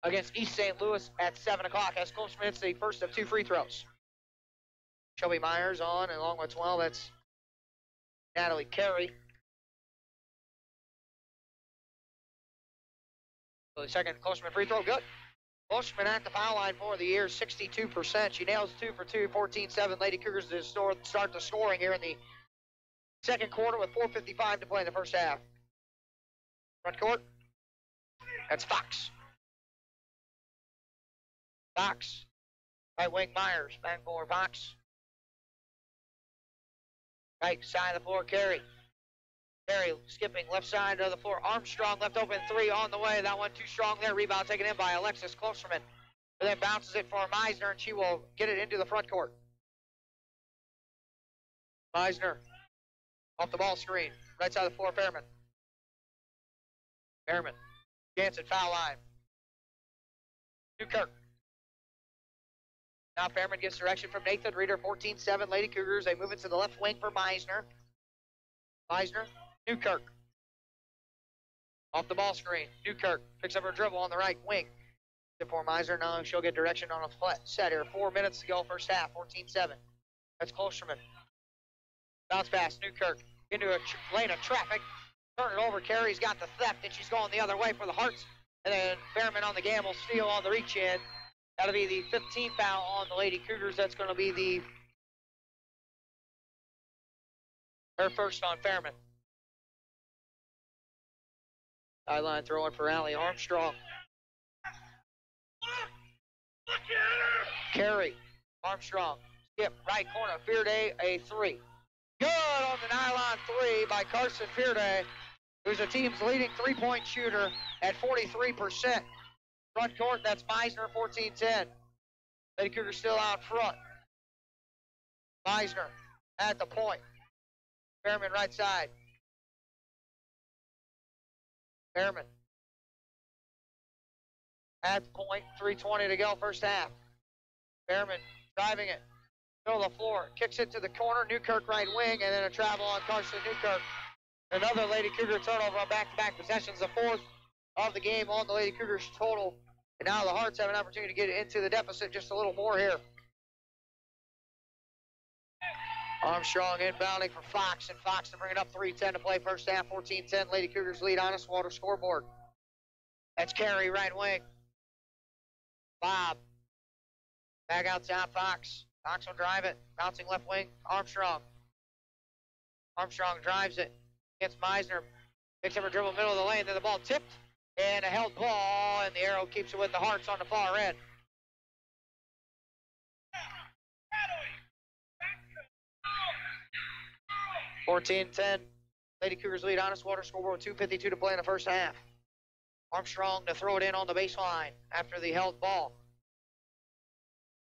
against East St. Louis at 7 o'clock. As Klosterman hits the first of 2 free throws. Shelby Myers on, and along with 12, that's Natalie Carey. So the second Klosterman free throw, good. Klosterman at the foul line for the year, 62%. She nails 2 for 2, 14-7. Lady Cougars to start the scoring here in the second quarter with 4:55 to play in the first half. Front court, that's Fox. Fox, right wing Myers, back for Fox. Right side of the floor, Carey. Carey skipping left side of the floor. Armstrong left open 3 on the way. That one too strong there. Rebound taken in by Alexis Klosterman. And then bounces it for Meisner, and she will get it into the front court. Meisner Off the ball screen. Right side of the floor, Fairman. Fairman. Jansen, foul line. Newkirk. Now Fairman gets direction from Nathan Reeder, 14-7, Lady Cougars. They move it to the left wing for Meisner. Meisner, Newkirk. Off the ball screen. Newkirk picks up her dribble on the right wing. For Meisner, now she'll get direction on a flat set here. 4 minutes to go, first half, 14-7. That's Klosterman. Bounce pass, Newkirk into a lane of traffic. Turn it over, Carey's got the theft, and she's going the other way for the Hearts. And then Fairman on the gamble, steal on the reach in. That'll be the 15th foul on the Lady Cougars. That's going to be her first on Fairman. Sideline throwing for Allie Armstrong. Carey, Armstrong, skip, right corner, Fearday, a three. Good on the nylon three by Carson Fearday, who's the team's leading three-point shooter at 43%. Front court, that's Meisner, 14-10. Lady Cougars still out front. Meisner at the point. Fairman right side. Fairman at the point, 3:20 to go, first half. Fairman driving it, middle of the floor, kicks it to the corner, Newkirk right wing, and then a travel on Carson Newkirk. Another Lady Cougar turnover on back-to-back possessions, the fourth of the game on the Lady Cougars total. And now the Hearts have an opportunity to get into the deficit just a little more here. Armstrong inbounding for Fox, and Fox to bring it up 3:10 to play first half, 14-10. Lady Cougars lead on us, Water scoreboard. That's Carey, right wing. Bob. Back outside, Fox. Fox will drive it. Bouncing left wing, Armstrong. Armstrong drives it. Gets Meisner. Picks up her dribble middle of the lane. Then the ball tipped. And a held ball. And the arrow keeps it with the Hearts on the far end. (14-10). Lady Cougars lead on us. Water scoreboard with 2:52 to play in the first half. Armstrong to throw it in on the baseline after the held ball.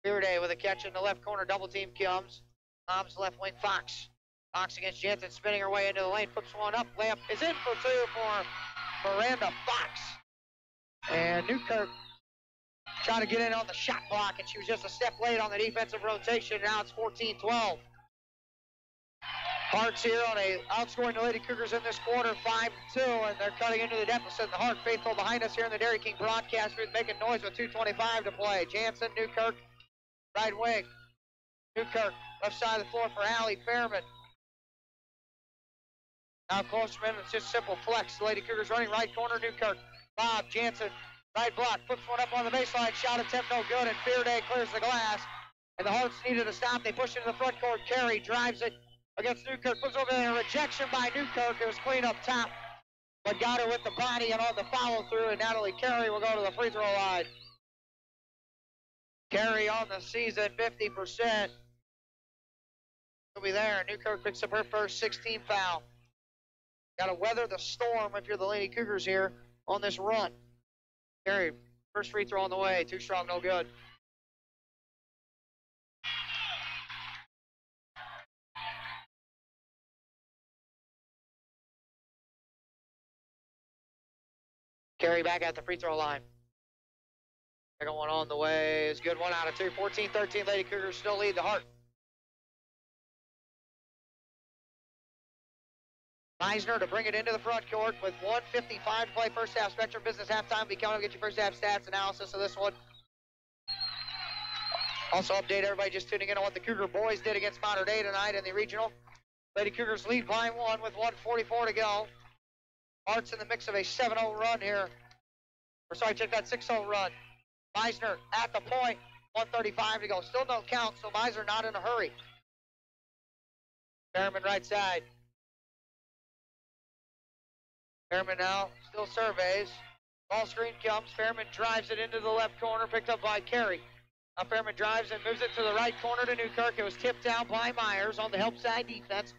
Fearday with a catch in the left corner. Double team comes. Tom's left wing, Fox. Fox against Jansen, spinning her way into the lane. Puts one up. Layup is in for two for Miranda Fox. And Newkirk tried to get in on the shot block, and she was just a step late on the defensive rotation. Now it's 14-12. Hearts here on a outscoring the Lady Cougars in this quarter, 5-2, and they're cutting into the deficit. The Heart faithful behind us here in the Dairy King broadcast booth, making noise with 2:25 to play. Jansen, Newkirk, right wing. Newkirk, left side of the floor for Allie Fairman. Now Klosterman, it's just simple flex. The Lady Cougars running right corner, Newkirk. Bob, Jansen, right block, puts one up on the baseline, shot attempt no good, and Fearday clears the glass. And the Hearts needed a stop. They push into the front court. Carey drives it against Newkirk, puts over there, a rejection by Newkirk. It was clean up top, but got her with the body and on the follow through, and Natalie Carey will go to the free throw line. Carey on the season, 50%. He'll be there. Newkirk picks up her first 16 foul. Got to weather the storm if you're the Lady Cougars here on this run. Carey, first free throw on the way. Too strong, no good. Carey back at the free throw line. Second one on the way is good. 1 out of 2. 14-13. Lady Cougars still lead the Heart. Meisner to bring it into the front court with 1:55 to play first half. Spectrum Business halftime. Be coming to get your first half stats analysis of this one. Also update everybody just tuning in on what the Cougar boys did against Mater Dei tonight in the regional. Lady Cougars lead by 1 with 1:44 to go. Hearts in the mix of a 7-0 run here. Or sorry, check that 6-0 run. Meisner at the point, 1:35 to go. Still no count, so Meisner not in a hurry. Fairman right side. Fairman now still surveys. Ball screen comes. Fairman drives it into the left corner, picked up by Carey. Now Fairman drives and moves it to the right corner to Newkirk. It was tipped down by Myers on the help side defense.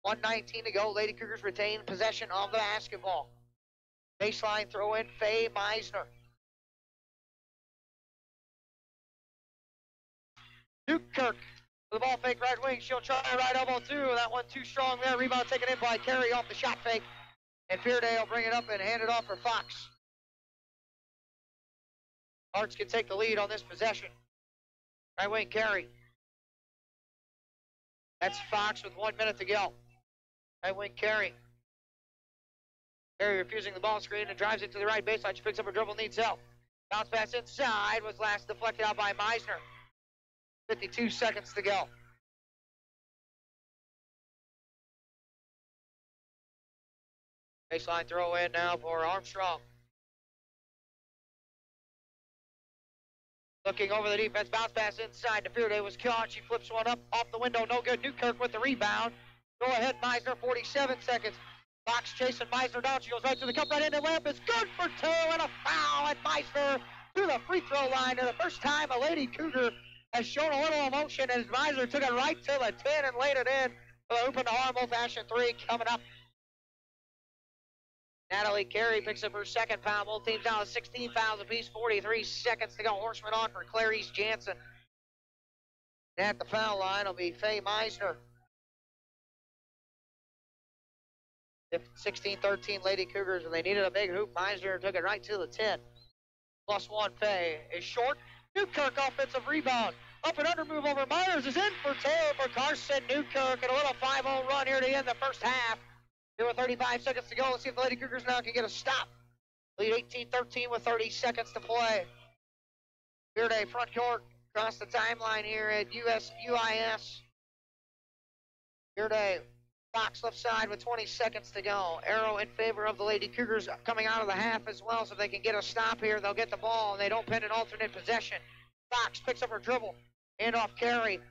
1:19 to go. Lady Cougars retain possession of the basketball. Baseline throw in, Faye Meisner. Newkirk The ball fake right wing. She'll try right elbow through. That one too strong there. Rebound taken in by Carey off the shot fake. And Fearday will bring it up and hand it off for Fox. Hearts can take the lead on this possession. Right wing Carey. That's Fox with 1 minute to go. Right wing Carey. Carey refusing the ball screen and drives it to the right baseline. She picks up her dribble, needs help. Bounce pass inside was last deflected out by Meisner. 52 seconds to go. Baseline throw in now for Armstrong. Looking over the defense, bounce pass inside. The Fearday was caught. She flips one up off the window. No good. Newkirk with the rebound. Go ahead, Meisner. 47 seconds. Fox chasing Meisner down. She goes right to the cup, right into the lamp. It's good for two, and a foul at Meisner to the free throw line. And the first time a Lady Cougar has shown a little emotion, as Meisner took it right to the 10 and laid it in for the open to harm old-fashioned three coming up. Natalie Carey picks up her second foul. Both teams down to 16 fouls apiece. 43 seconds to go. Horseman on for Clarice Jansen. At the foul line will be Faye Meisner. 16-13 Lady Cougars, and they needed a big hoop. Meisner took it right to the 10. +1 Faye is short. Newkirk offensive rebound. Up and under move over Myers is in for two for Carson Newkirk, and a little 5-0 run here to end the first half. There were 35 seconds to go. Let's see if the Lady Cougars now can get a stop. Lead 18-13 with 30 seconds to play. Fearday front court across the timeline here at UIS. Fearday, Fox left side with 20 seconds to go. Arrow in favor of the Lady Cougars coming out of the half as well, so if they can get a stop here, they'll get the ball, and they don't pin an alternate possession. Fox picks up her dribble. Hand off Carey.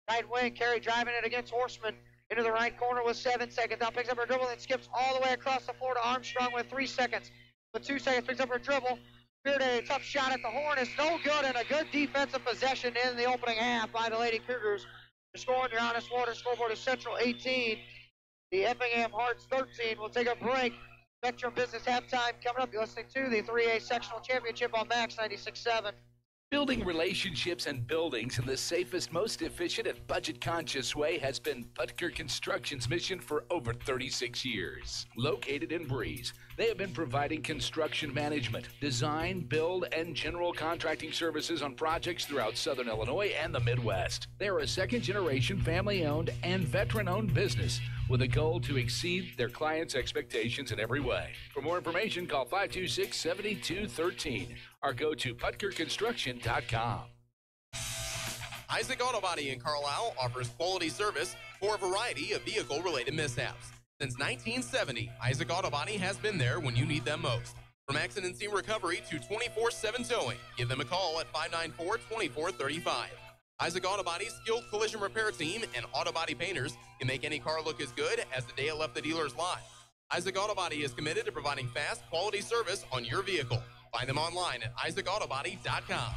Right wing, Carey driving it against Horseman. Into the right corner with 7 seconds. Now picks up her dribble and skips all the way across the floor to Armstrong with 3 seconds. With 2 seconds, picks up her dribble. Fearday, tough shot at the horn is no good, and a good defensive possession in the opening half by the Lady Cougars. The score on your Honest Water scoreboard is Central 18. The Effingham Hearts 13. We'll take a break. Spectrum Business halftime coming up. You're listening to the 3A Sectional Championship on Max 96.7. Building relationships and buildings in the safest, most efficient, and budget-conscious way has been Putker Construction's mission for over 36 years. Located in Breeze, they have been providing construction management, design, build, and general contracting services on projects throughout Southern Illinois and the Midwest. They are a second-generation, family-owned, and veteran-owned business with a goal to exceed their clients' expectations in every way. For more information, call 526-7213 or go to PutkerConstruction.com. Isaac Auto Body in Carlisle offers quality service for a variety of vehicle-related mishaps. Since 1970, Isaac Auto Body has been there when you need them most. From accident scene recovery to 24/7 towing, give them a call at 594-2435. Isaac Auto Body's skilled collision repair team and auto body painters can make any car look as good as the day it left the dealer's lot. Isaac Auto Body is committed to providing fast, quality service on your vehicle. Find them online at isaacautobody.com.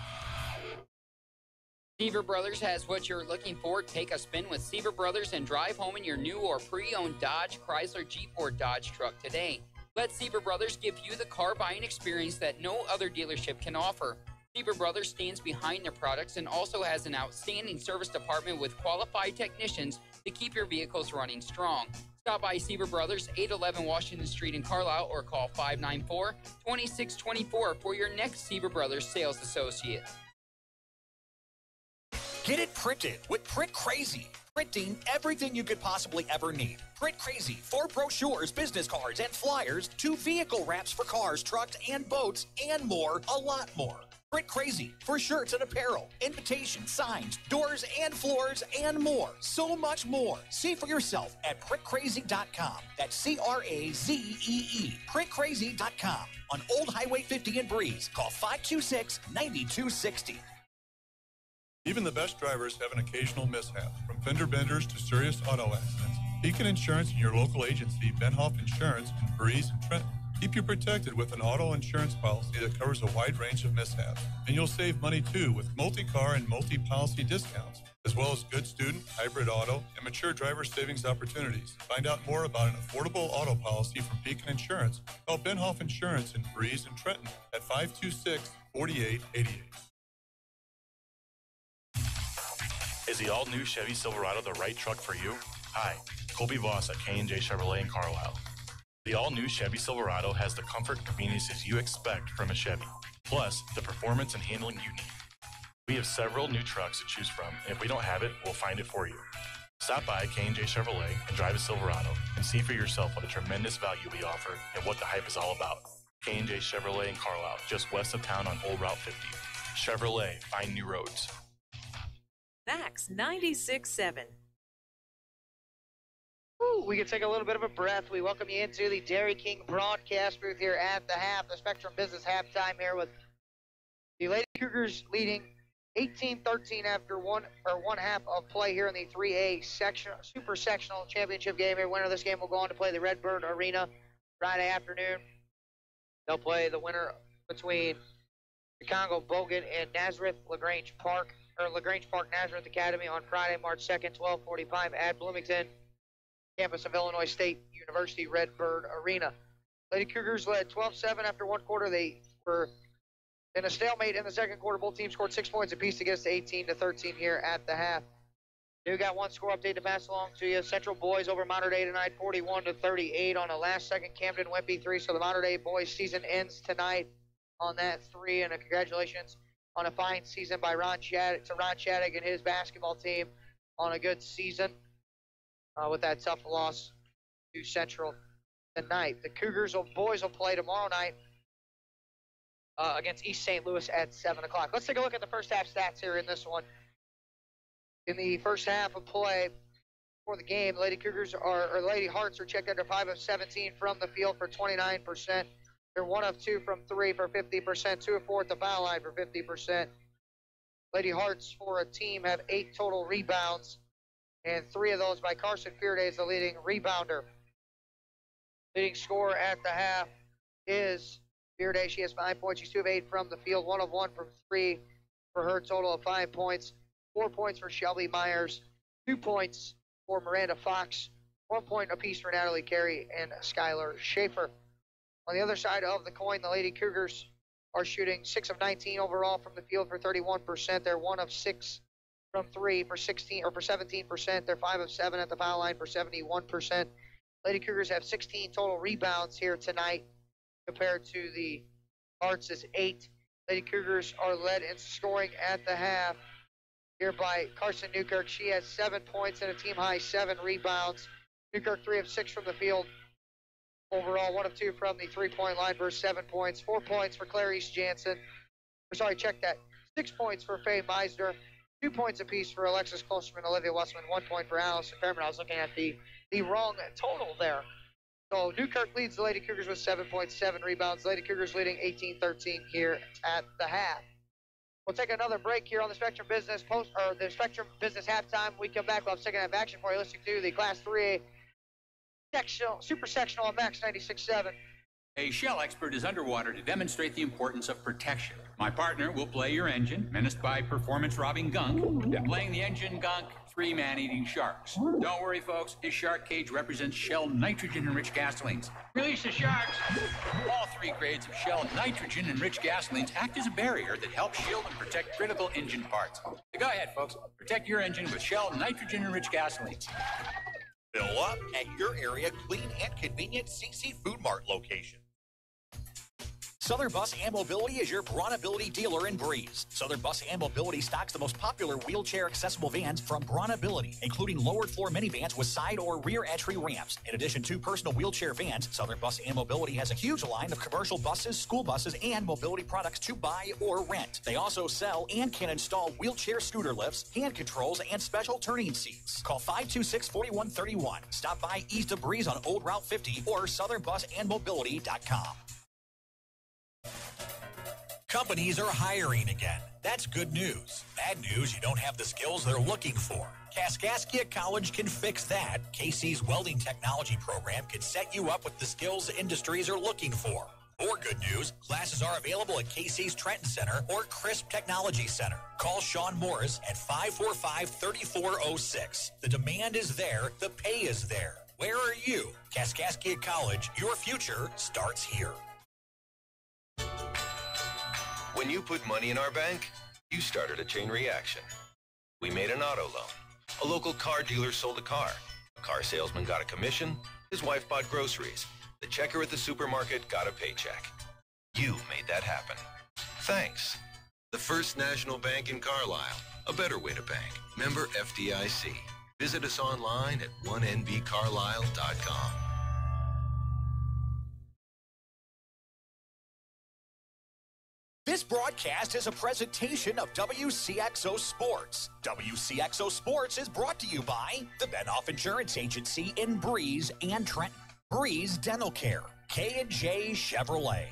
Seaver Brothers has what you're looking for. Take a spin with Seaver Brothers and drive home in your new or pre-owned Dodge, Chrysler, Jeep, or Dodge truck today. Let Seaver Brothers give you the car buying experience that no other dealership can offer. Seaver Brothers stands behind their products and also has an outstanding service department with qualified technicians to keep your vehicles running strong. Stop by Seaver Brothers, 811 Washington Street in Carlisle, or call 594-2624 for your next Seaver Brothers sales associate. Get it printed with Print Crazy. Printing everything you could possibly ever need. Print Crazy, 4 brochures, business cards, and flyers, 2 vehicle wraps for cars, trucks, and boats, and more, a lot more. Print Crazy for shirts and apparel, invitations, signs, doors and floors, and more. So much more. See for yourself at printcrazy.com. That's CRAZEE. Printcrazy.com. On Old Highway 50 in Breeze. Call 526-9260. Even the best drivers have an occasional mishap, from fender benders to serious auto accidents. Beacon Insurance and your local agency, Benhoff Insurance in Breeze and Trenton, keep you protected with an auto insurance policy that covers a wide range of mishaps. And you'll save money too with multi-car and multi-policy discounts, as well as good student, hybrid auto, and mature driver savings opportunities. Find out more about an affordable auto policy from Beacon Insurance. Call Benhoff Insurance in Breeze and Trenton at 526-4888. Is the all-new Chevy Silverado the right truck for you? Hi, Colby Voss at K&J Chevrolet in Carlisle. The all-new Chevy Silverado has the comfort and conveniences you expect from a Chevy, plus the performance and handling you need. We have several new trucks to choose from, and if we don't have it, we'll find it for you. Stop by K&J Chevrolet and drive a Silverado and see for yourself what a tremendous value we offer and what the hype is all about. K&J Chevrolet in Carlisle, just west of town on Old Route 50. Chevrolet, find new roads. Max 96.7. We can take a little bit of a breath. We welcome you into the Dairy King broadcast booth here at the half, the Spectrum Business halftime here with the Lady Cougars leading 18-13 after one half of play here in the 3A Super Sectional Championship game. Here, winner of this game will go on to play the Redbird Arena Friday afternoon. They'll play the winner between Chicago Bogan and Nazareth LaGrange Park Nazareth Academy on Friday, March 2nd, 12:45 at Bloomington, campus of Illinois State University Redbird Arena. Lady Cougars led 12-7 after one quarter. They were in a stalemate in the second quarter. Both teams scored 6 points apiece to get us to 18-13 here at the half. We got one score update to pass along to you. Central boys over Mater Dei tonight, 41-38 on a last-second Camden Wimpy 3. So the Mater Dei boys season ends tonight on that 3. And congratulations on a fine season by Ron Shattuck and his basketball team on a good season with that tough loss to Central tonight. The Cougars boys will play tomorrow night against East St. Louis at 7 o'clock. Let's take a look at the first half stats here in this one. In the first half of play for the game, Lady Hearts are checked under 5 of 17 from the field for 29%. They're 1 of 2 from 3 for 50%, 2 of 4 at the foul line for 50%. Lady Hearts for a team have 8 total rebounds, and 3 of those by Carson Fearday is the leading rebounder. Leading scorer at the half is Fearday. She has 5 points. She's 2 of 8 from the field, 1 of 1 from 3 for her total of 5 points. 4 points for Shelby Myers, 2 points for Miranda Fox, 1 point apiece for Natalie Carey and Skylar Schaefer. On the other side of the coin, the Lady Cougars are shooting 6 of 19 overall from the field for 31%. They're 1 of 6 from 3 for 17%. They're 5 of 7 at the foul line for 71%. Lady Cougars have 16 total rebounds here tonight compared to the Hearts' 8. Lady Cougars are led in scoring at the half here by Carson Newkirk. She has 7 points and a team-high 7 rebounds. Newkirk 3 of 6 from the field. Overall, 1 of 2 from the three-point line versus 7 points. 4 points for Clarice Jansen. 6 points for Faye Meisner. 2 points apiece for Alexis Klosterman, Olivia Westman. 1 point for Allison Fairman. I was looking at the wrong total there. So Newkirk leads the Lady Cougars with 7 points, 7 rebounds. Lady Cougars leading 18-13 here at the half. We'll take another break here on the Spectrum Business halftime. We come back, we'll have second half action for you, listening to the Class 3A Super Sectional on Max 96.7. A Shell expert is underwater to demonstrate the importance of protection. My partner will play your engine, menaced by performance-robbing gunk. Then playing the engine gunk, 3 man-eating sharks. Don't worry, folks. His shark cage represents Shell nitrogen-enriched gasolines. Release the sharks! All 3 grades of Shell nitrogen-enriched gasolines act as a barrier that helps shield and protect critical engine parts. So go ahead, folks. Protect your engine with Shell nitrogen-enriched gasolines. Fill up at your area clean and convenient CC Food Mart location. Southern Bus and Mobility is your Bronability dealer in Breeze. Southern Bus and Mobility stocks the most popular wheelchair-accessible vans from Bronability, including lowered-floor minivans with side or rear entry ramps. In addition to personal wheelchair vans, Southern Bus and Mobility has a huge line of commercial buses, school buses, and mobility products to buy or rent. They also sell and can install wheelchair scooter lifts, hand controls, and special turning seats. Call 526-4131. Stop by east of Breeze on Old Route 50 or southernbusandmobility.com. Companies are hiring again. That's good news. Bad news, you don't have the skills they're looking for. Kaskaskia College can fix that. KC's welding technology program can set you up with the skills industries are looking for. Or good news, classes are available at KC's Trenton Center or Crisp Technology Center. Call Sean Morris at 545-3406. The demand is there. The pay is there. Where are you? Kaskaskia College, your future starts here. When you put money in our bank, you started a chain reaction. We made an auto loan. A local car dealer sold a car. A car salesman got a commission. His wife bought groceries. The checker at the supermarket got a paycheck. You made that happen. Thanks. The First National Bank in Carlisle. A better way to bank. Member FDIC. Visit us online at 1nbcarlisle.com. This broadcast is a presentation of WCXO Sports. WCXO Sports is brought to you by the Benoff Insurance Agency in Breeze and Trenton, Breeze Dental Care, K&J Chevrolet,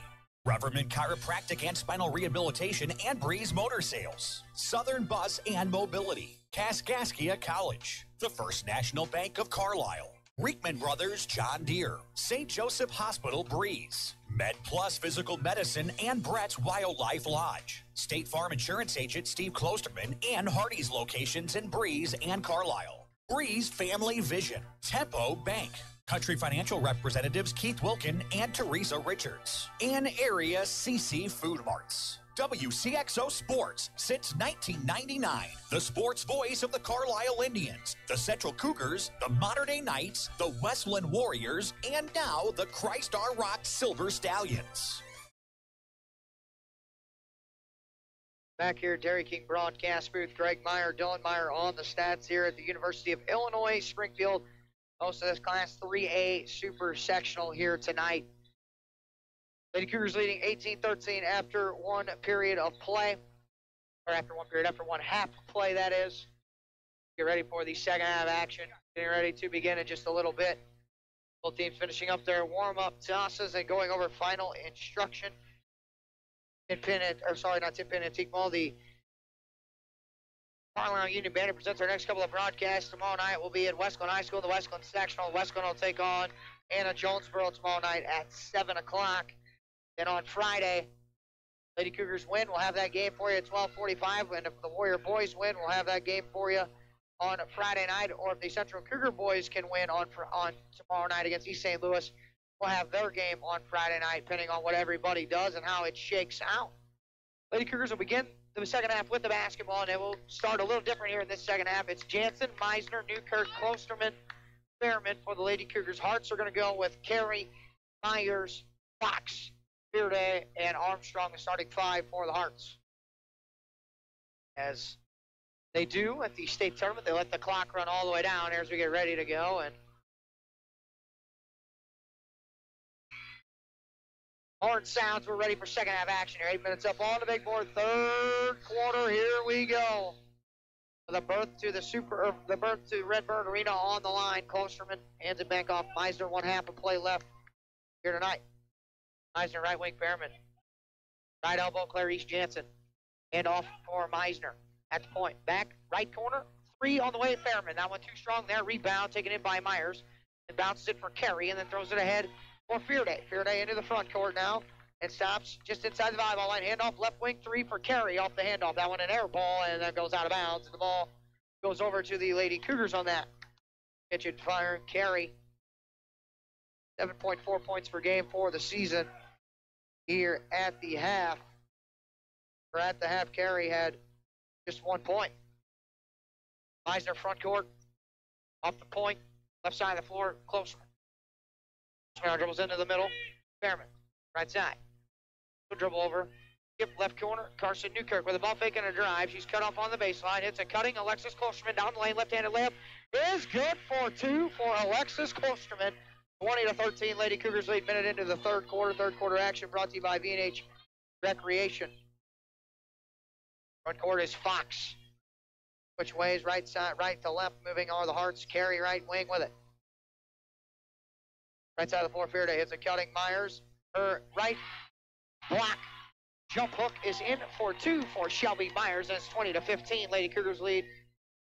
Reverman Chiropractic and Spinal Rehabilitation and Breeze Motor Sales, Southern Bus and Mobility, Kaskaskia College, the First National Bank of Carlisle, Reekman Brothers John Deere, St. Joseph Hospital Breeze, Med Plus Physical Medicine and Brett's Wildlife Lodge, State Farm Insurance Agent Steve Klosterman and Hardy's locations in Breeze and Carlisle, Breeze Family Vision, Tempo Bank, Country Financial Representatives Keith Wilkin and Teresa Richards, and Area CC Food Marts. WCXO Sports since 1999. The sports voice of the Carlisle Indians, the Central Cougars, the Modern Day Knights, the Westland Warriors, and now the Christ Our Rock Silver Stallions. Back here at Dairy King broadcast booth, Greg Meyer, Dylan Meyer on the stats here at the University of Illinois, Springfield. Most of this Class 3A Super Sectional here tonight. Lady Cougars leading 18-13 after one period of play, or after one half of play, that is. Get ready for the second half action. Getting ready to begin in just a little bit. Both teams finishing up their warm-up tosses and going over final instruction. Antique Mall, the Carlisle Union Bandit presents our next couple of broadcasts. Tomorrow night will be at Westland High School, the Westland Sectional. Westland will take on Anna Jonesboro tomorrow night at 7 o'clock. Then on Friday, Lady Cougars win. We'll have that game for you at 12:45. And if the Warrior boys win, we'll have that game for you on Friday night. Or if the Central Cougar boys can win on tomorrow night against East St. Louis, we'll have their game on Friday night, depending on what everybody does and how it shakes out. Lady Cougars will begin the second half with the basketball, and it will start a little different here in this second half. It's Jansen, Meisner, Newkirk, Klosterman, Fairman for the Lady Cougars. Hearts are going to go with Carey, Myers, Fox, Bearday, and Armstrong, the starting five for the Hearts. As they do at the state tournament, they let the clock run all the way down here as we get ready to go. And horn sounds, we're ready for second half action here. 8 minutes up on the big board, third quarter, here we go. The berth to Redbird Arena on the line. Klosterman hands it back off. Meisner, one half of play left here tonight. Meisner, right wing, Fairman. Right elbow, Clarice Jansen. Hand off for Meisner. At the point. Back, right corner. Three on the way, Fairman. That one too strong there. Rebound taken in by Myers. And bounces it for Carey and then throws it ahead for Fearday. Fearday into the front court now. And stops just inside the volleyball line. Handoff, left wing, three for Carey off the handoff. That one an air ball, and that goes out of bounds. And the ball goes over to the Lady Cougars on that. Catch it, fire, Carey. 7.4 points per game for the season. Here at the half. Or at the half, Carey had just 1 point. Meisner front court. Off the point. Left side of the floor. Closer. Smart dribbles into the middle. Fairman. Right side. Dribble over. Skip left corner. Carson Newkirk with a ball fake and a drive. She's cut off on the baseline. Hits a cutting. Alexis Klosterman down the lane. Left-handed layup is good for two for Alexis Klosterman. 20-13, Lady Cougars lead minute into the third quarter. Third quarter action brought to you by V&H Recreation. Front court is Fox. Which way is right side, right to left, moving on the Hearts. Carey right wing with it. Right side of the floor, Fearday hits a cutting. Myers, her right block. Jump hook is in for two for Shelby Myers. And it's 20-15, Lady Cougars lead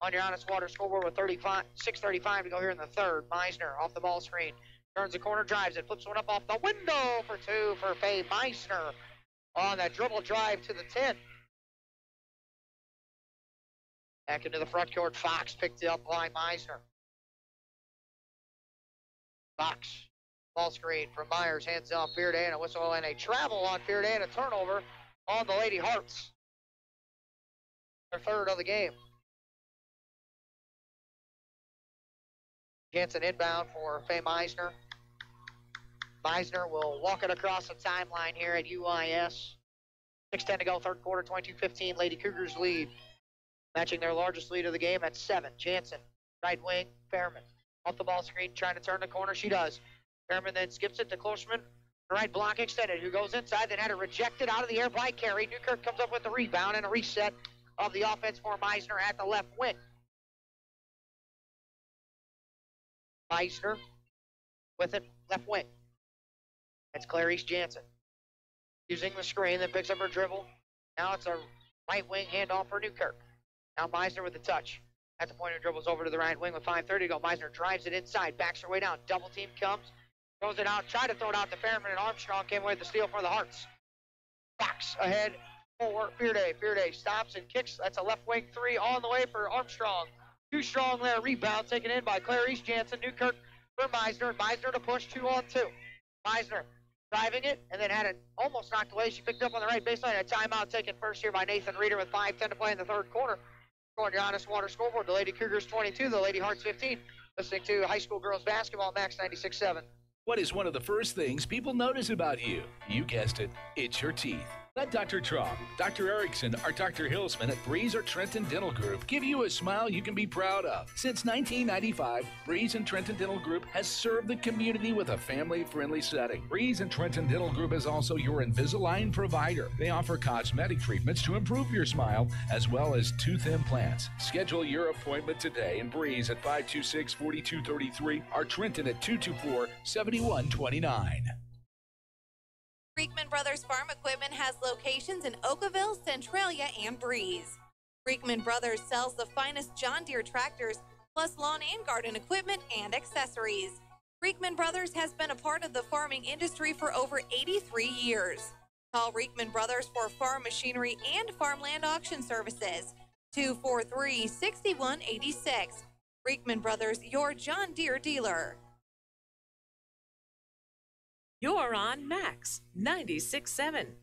on your Honest Water scoreboard with 6:35 to go here in the third. Meisner off the ball screen. Turns the corner, drives it, flips one up off the window for two for Faye Meisner on that dribble drive to the 10. Back into the front court, Fox picked it up by Meisner. Fox, ball screen from Myers, hands off Fearday, and a whistle and a travel on Fearday and a turnover on the Lady Hearts. Their third of the game. Jansen inbound for Faye Meisner. Meisner will walk it across the timeline here at UIS. 6:10 to go, third quarter, 22-15. Lady Cougars lead. Matching their largest lead of the game at 7. Jansen, right wing, Fairman. Off the ball screen, trying to turn the corner. She does. Fairman then skips it to Kloschman. Right block extended, who goes inside, then had it rejected out of the air by Carey. Newkirk comes up with the rebound and a reset of the offense for Meisner at the left wing. Meisner with it, left wing. That's Clarice Jansen. Using the screen, then picks up her dribble. Now it's a right wing handoff for Newkirk. Now Meisner with the touch. At the point, her dribbles over to the right wing with 5:30 to go. Meisner drives it inside, backs her way down. Double team comes, throws it out, tried to throw it out to Fairman, and Armstrong came away with the steal for the Hearts. Fox ahead for Fearday. Fearday stops and kicks. That's a left wing three on the way for Armstrong. Too strong there. Rebound taken in by Clarice Jansen. Newkirk for Meisner. Meisner to push 2-on-2. Meisner driving it and then had it almost knocked away. She picked up on the right baseline. A timeout taken first here by Nathan Reeder with 5:10 to play in the third quarter. Scoring your Honest Water scoreboard. The Lady Cougars 22, the Lady Hearts 15. Listening to high school girls basketball, Max 96.7. What is one of the first things people notice about you? You guessed it, it's your teeth. Let Dr. Traub, Dr. Erickson, or Dr. Hilsman at Breeze or Trenton Dental Group give you a smile you can be proud of. Since 1995, Breeze and Trenton Dental Group has served the community with a family-friendly setting. Breeze and Trenton Dental Group is also your Invisalign provider. They offer cosmetic treatments to improve your smile, as well as tooth implants. Schedule your appointment today in Breeze at 526-4233 or Trenton at 224-7129. Freakman Brothers Farm Equipment has locations in Oakville, Centralia, and Breeze. Freakman Brothers sells the finest John Deere tractors, plus lawn and garden equipment and accessories. Freakman Brothers has been a part of the farming industry for over 83 years. Call Freakman Brothers for farm machinery and farmland auction services. 243-6186. Freakman Brothers, your John Deere dealer. You're on Max 96.7.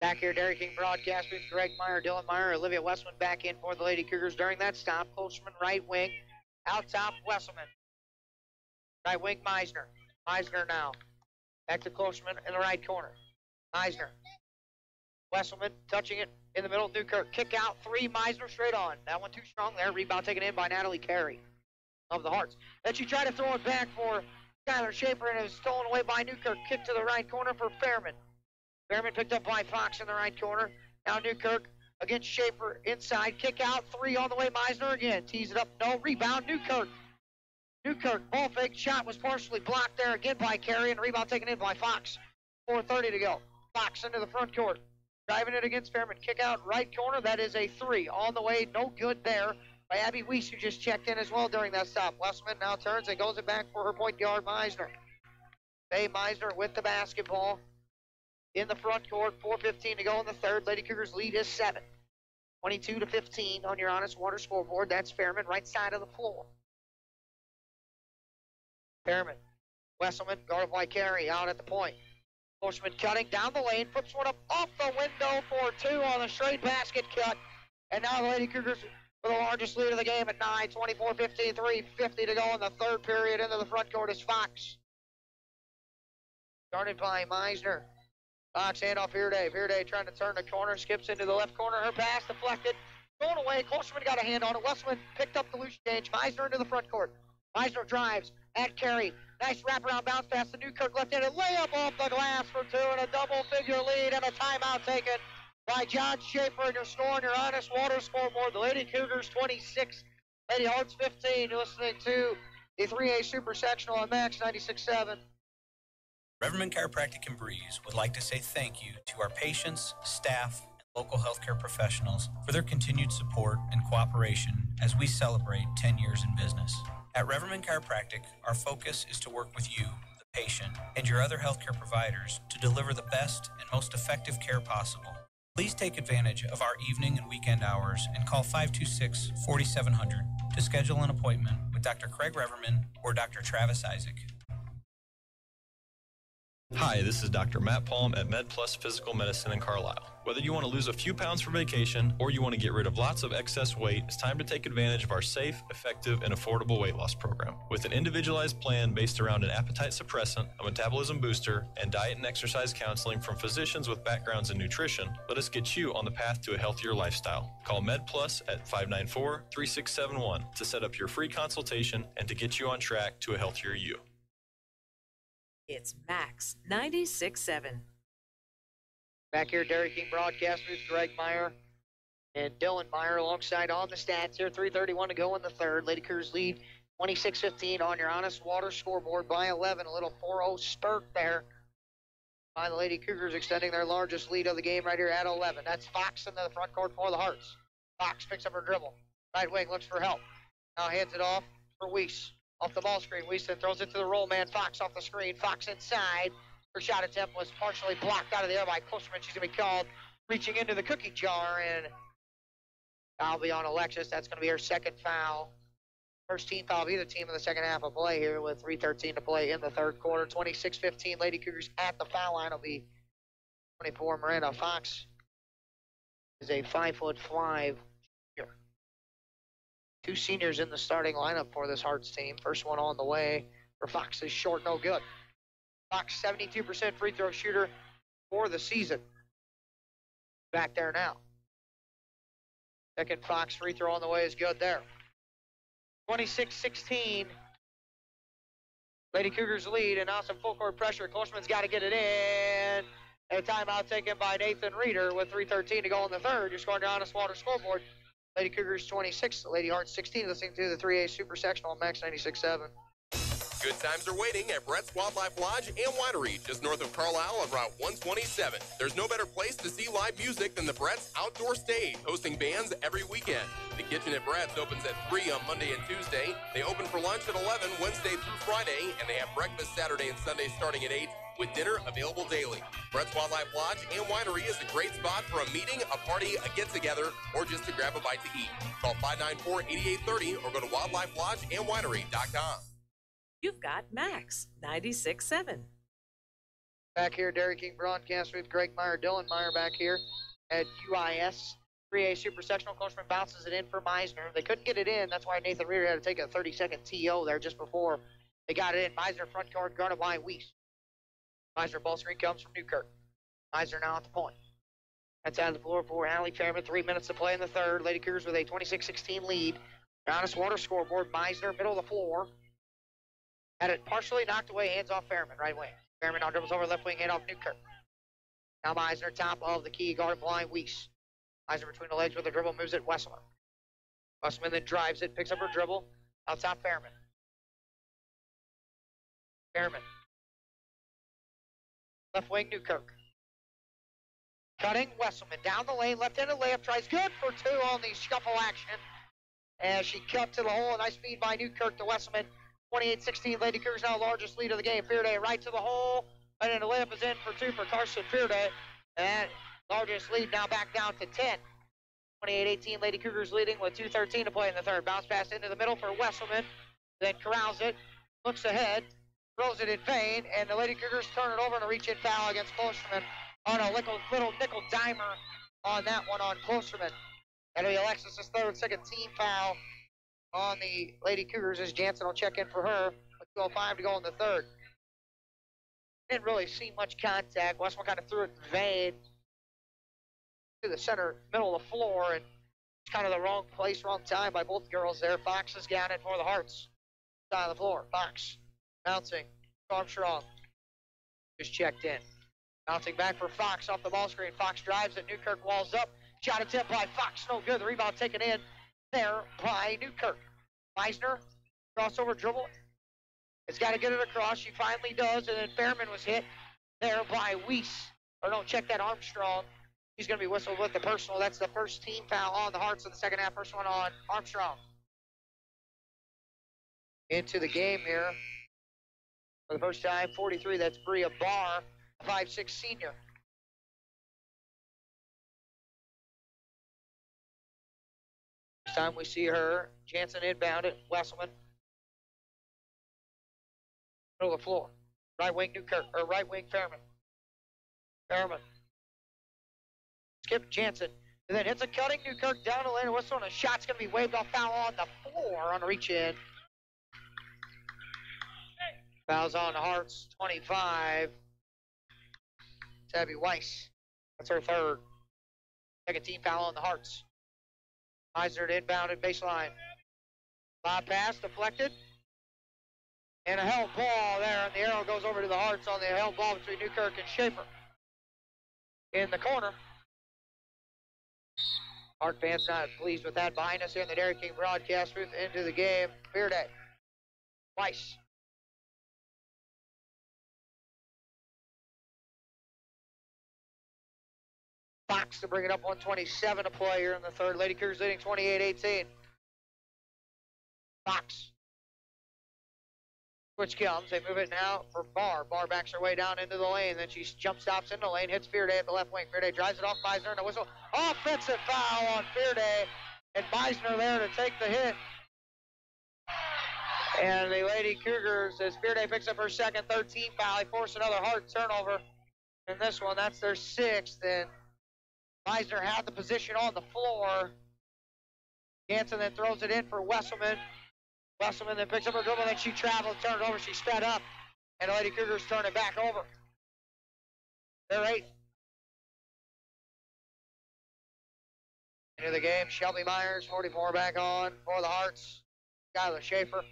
Back here, Dairy King broadcast booth. Greg Meyer, Dylan Meyer, Olivia Westman back in for the Lady Cougars during that stop. Colchman right wing, out top Wesselman. Right wing Meisner. Meisner now. Back to Colchman in the right corner. Meisner. Wesselman touching it in the middle. Newkirk kick out three. Meisner straight on. That one too strong there. Rebound taken in by Natalie Carey of the Hearts. Then she tried to throw it back for Skylar Schaefer, and it was stolen away by Newkirk. Kick to the right corner for Fairman. Fairman picked up by Fox in the right corner. Now Newkirk against Schaefer inside. Kick out three on the way. Meisner again. Tees it up. No. Rebound. Newkirk. Newkirk. Ball fake. Shot was partially blocked there again by Carey, and rebound taken in by Fox. 4:30 to go. Fox into the front court. Driving it against Fairman. Kick out right corner. That is a three. On the way. No good there by Abby Weiss, who just checked in as well during that stop. Westman now turns and goes it back for her point guard, Meisner. Faye Meisner with the basketball in the front court. 4:15 to go in the third. Lady Cougars lead is 7. 22-15 on your Honest Water scoreboard. That's Fairman, right side of the floor. Fairman. Wesselman, guarded by Carey, out at the point. Bushman cutting down the lane, puts one up off the window for two on the straight basket cut. And now the Lady Cougars for the largest lead of the game at 9, 24-15, 3:50 to go in the third period. Into the front court is Fox. Started by Meisner. Fox handoff Fearday. Fearday trying to turn the corner, skips into the left corner. Her pass deflected, thrown away. Klosterman got a hand on it. Westman picked up the loose change. Meisner into the front court. Meisner drives at Carey. Nice wraparound bounce pass to Newkirk, left-handed layup off the glass for two, and a double-figure lead, and a timeout taken by John Schaefer. And you're scoring your Honest Water scoreboard. The Lady Cougars 26, Lady Hearts 15. You're listening to the 3A Super Sectional on Max 96.7. Reverman Chiropractic in Breeze would like to say thank you to our patients, staff, and local healthcare professionals for their continued support and cooperation as we celebrate 10 years in business. At Reverman Chiropractic, our focus is to work with you, the patient, and your other healthcare providers to deliver the best and most effective care possible. Please take advantage of our evening and weekend hours and call 526-4700 to schedule an appointment with Dr. Craig Reverman or Dr. Travis Isaac. Hi, this is Dr. Matt Palm at MedPlus Physical Medicine in Carlisle. Whether you want to lose a few pounds for vacation or you want to get rid of lots of excess weight, it's time to take advantage of our safe, effective, and affordable weight loss program. With an individualized plan based around an appetite suppressant, a metabolism booster, and diet and exercise counseling from physicians with backgrounds in nutrition, let us get you on the path to a healthier lifestyle. Call MedPlus at 594-3671 to set up your free consultation and to get you on track to a healthier you. It's Max 96.7. Back here, Dairy King broadcast booth, Greg Meyer and Dylan Meyer alongside on the stats here. 3:31 to go in the third. Lady Cougars lead 26-15 on your Honest Water scoreboard by 11. A little 4-0 spurt there by the Lady Cougars, extending their largest lead of the game right here at 11. That's Fox in the front court for the Hearts. Fox picks up her dribble. Right wing looks for help. Now hands it off for Weiss. Off the ball screen, Weiss then throws it to the roll man. Fox off the screen. Fox inside. Her shot attempt was partially blocked out of the air by Klosterman. She's going to be called reaching into the cookie jar, and foul be on Alexis. That's going to be her second foul. First team foul of either team in the second half of play here with 3:13 to play in the third quarter. 26-15, Lady Cougars at the foul line will be 24. Miranda Fox is a 5'5" junior. Two seniors in the starting lineup for this Hearts team. First one on the way for Fox is short, no good. Fox, 72% free throw shooter for the season. Back there now. Second Fox free throw on the way is good there. 26-16. Lady Cougars lead, and now some full court pressure. Klosterman's got to get it in. And a timeout taken by Nathan Reeder with 3:13 to go in the third. You're scoring the Honest Water scoreboard. Lady Cougars 26, Lady Hearts 16. Listening to the 3A Super Sectional on Max 96.7. Good times are waiting at Brett's Wildlife Lodge and Winery, just north of Carlisle on Route 127. There's no better place to see live music than the Brett's Outdoor Stage, hosting bands every weekend. The kitchen at Brett's opens at 3 on Monday and Tuesday. They open for lunch at 11 Wednesday through Friday, and they have breakfast Saturday and Sunday starting at 8, with dinner available daily. Brett's Wildlife Lodge and Winery is a great spot for a meeting, a party, a get-together, or just to grab a bite to eat. Call 594-8830 or go to wildlifelodgeandwinery.com. You've got Max 96.7. Back here, Dairy King broadcast with Greg Meyer, Dylan Meyer back here at UIS. 3A Super Sectional. Klosterman bounces it in for Meisner. They couldn't get it in. That's why Nathan Reeder had to take a 30-second TO there just before they got it in. Meisner front court guarded by Weiss. Meisner ball screen comes from Newkirk. Meisner now at the point. That's out of the floor for Allie Fairman. 3 minutes to play in the third. Lady Cougars with a 26-16 lead. Honest Water scoreboard. Meisner, middle of the floor. Had it partially knocked away, hands off Fairman, right wing. Fairman now dribbles over left wing, hand off Newkirk. Now Meisner, top of the key, guard blind Weiss. Meisner between the legs with a dribble, moves it Wesselman. Wesselman then drives it, picks up her dribble, out top Fairman. Fairman. Left wing, Newkirk. Cutting, Wesselman down the lane, left-handed layup, tries good for two on the scuffle action. As she cut to the hole, a nice feed by Newkirk to Wesselman. 28-16, Lady Cougars now largest lead of the game. Fearday right to the hole, and then the layup is in for two for Carson Fearday. And largest lead now back down to 10. 28-18, Lady Cougars leading with 2:13 to play in the third. Bounce pass into the middle for Wesselman, then corrals it, looks ahead, throws it in vain, and the Lady Cougars turn it over and a reach-in foul against Klosterman on a little nickel dimer on that one on Klosterman. That'll be Alexis' third, second team foul on the Lady Cougars as Jansen will check in for her with 2:05 to go in the third. Didn't really see much contact. Westman kind of threw it in vain to the center, middle of the floor, and it's kind of the wrong place, wrong time by both girls there. Fox has got it for the Hearts. Side of the floor. Fox bouncing. Armstrong just checked in. Bouncing back for Fox off the ball screen. Fox drives it. Newkirk walls up. Shot attempt by Fox. No good. The rebound taken in there by Newkirk. Meisner, crossover dribble. It's got to get it across. She finally does, and then Fairman was hit there by Weiss. Or no, check that, Armstrong. He's going to be whistled with the personal. That's the first team foul on the Hearts in the second half. First one on Armstrong. Into the game here. For the first time, 43, that's Bria Barr, a 5'6" senior. This time we see her. Jansen inbound it. Wesselman. Middle of the floor. Right wing Newkirk, or right wing Fairman. Fairman. Skip Jansen. And then hits a cutting Newkirk down the lane. Whistle, and a shot's going to be waved off. Foul on the floor on a reach in. Fouls on Hart's 25. Tabby Weiss. That's her third. Second team foul on the Harts. Meisner to inbound at baseline. Lob pass, deflected. And a held ball there, and the arrow goes over to the Harts on the held ball between Newkirk and Schaefer. In the corner. Hart fans not pleased with that. Behind us here in the Dairy King broadcast booth into the game. Bearday. Weiss. Fox to bring it up, 127 to play here in the third. Lady Cougars leading 28-18. Fox. Switch comes. They move it now for Barr. Barr backs her way down into the lane. Then she jump stops in the lane, hits Fearday at the left wing. Fearday drives it off Meisner and a whistle. Offensive foul on Fearday. And Meisner there to take the hit. And the Lady Cougars, as Fearday picks up her second, 13 foul, they force another hard turnover. In this one, that's their sixth. And Meisner had the position on the floor. Jansen then throws it in for Wesselman. Wesselman then picks up her dribble, then she travels, turns it over, she sped up, and the Lady Cougars turn it back over. They're eighth. Into the game, Shelby Myers, 44 back on for the Hearts. Skylar Schaefer.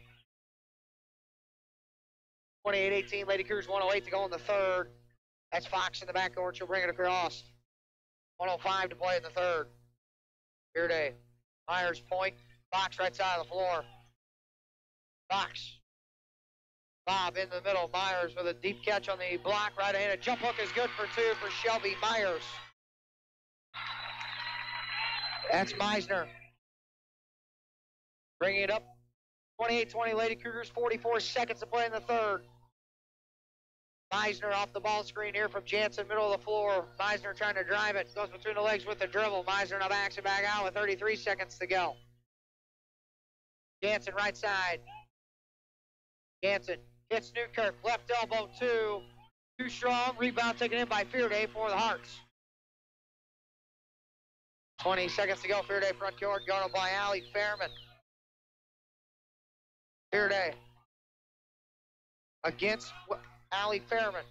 28-18, Lady Cougars 108 to go in the third. That's Fox in the backcourt, she'll bring it across. 105 to play in the third. Bearday. Myers point, Fox right side of the floor. Fox. Bob in the middle. Myers with a deep catch on the block. Right ahead. A jump hook is good for two for Shelby Myers. That's Meisner. Bringing it up. 28-20 Lady Cougars. 44 seconds to play in the third. Meisner off the ball screen here from Jansen, middle of the floor. Meisner trying to drive it. Goes between the legs with the dribble. Meisner now backs it back out with 33 seconds to go. Jansen right side. Jansen hits Newkirk, left elbow two. Too strong, rebound taken in by Fearday for the Hearts. 20 seconds to go, Fearday front court, guarded by Allie Fairman. Fearday against Allie Fairman.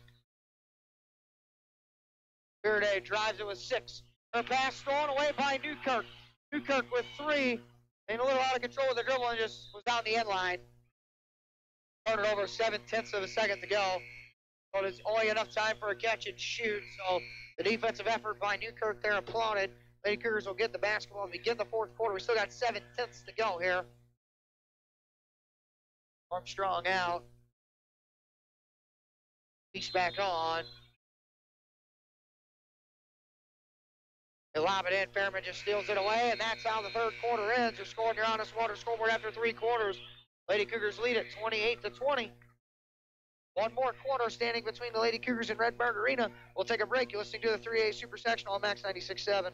Fearday drives it with 6. Her pass thrown away by Newkirk. Newkirk with 3. And a little out of control with the dribble and just was down the end line. Turned it over 7/10 of a second to go. So it's only enough time for a catch and shoot. So the defensive effort by Newkirk there applauded. Lady Cougars will get the basketball as we get the fourth quarter. We still got 7/10 to go here. Armstrong out. He's back on. They lob it in. Fairman just steals it away, and that's how the third quarter ends. You're scoring your honest water scoreboard after 3 quarters. Lady Cougars lead it 28-20. One more quarter standing between the Lady Cougars and Redbird Arena. We'll take a break. You're listening to the 3A Super Sectional on Max 96.7.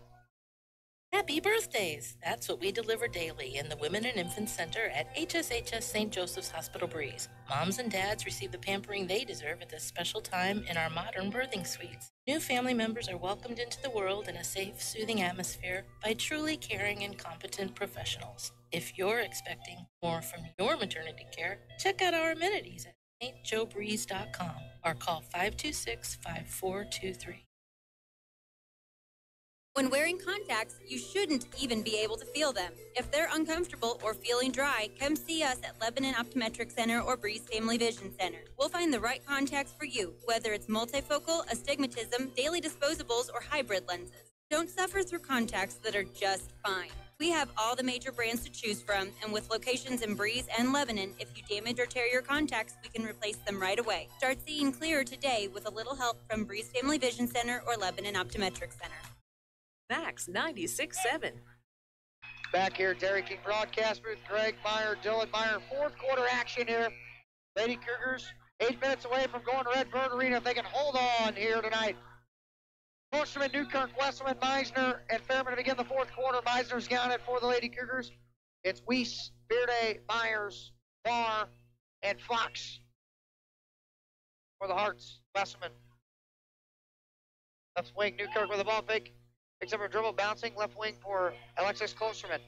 Happy birthdays! That's what we deliver daily in the Women and Infant Center at HSHS St. Joseph's Hospital Breeze. Moms and dads receive the pampering they deserve at this special time in our modern birthing suites. New family members are welcomed into the world in a safe, soothing atmosphere by truly caring and competent professionals. If you're expecting more from your maternity care, check out our amenities at stjoebreeze.com or call 526-5423. When wearing contacts, you shouldn't even be able to feel them. If they're uncomfortable or feeling dry, come see us at Lebanon Optometric Center or Breeze Family Vision Center. We'll find the right contacts for you, whether it's multifocal, astigmatism, daily disposables, or hybrid lenses. Don't suffer through contacts that are just fine. We have all the major brands to choose from, and with locations in Breeze and Lebanon, if you damage or tear your contacts, we can replace them right away. Start seeing clearer today with a little help from Breeze Family Vision Center or Lebanon Optometric Center. Max 96.7. Back here at Dairy King broadcast booth, Greg Meyer, Dylan Meyer, fourth quarter action here. Lady Cougars 8 minutes away from going to Redbird Arena if they can hold on here tonight. Postman, Newkirk, Wesselman, Meisner, and Fairman to begin the fourth quarter. Meisner's got it for the Lady Cougars. It's Weiss, Bearday, Myers, Barr, and Fox. for the Hearts. Wesselman. Left wing, Newkirk with a ball fake. Picks up a dribble, bouncing. Left wing for Alexis Klosterman.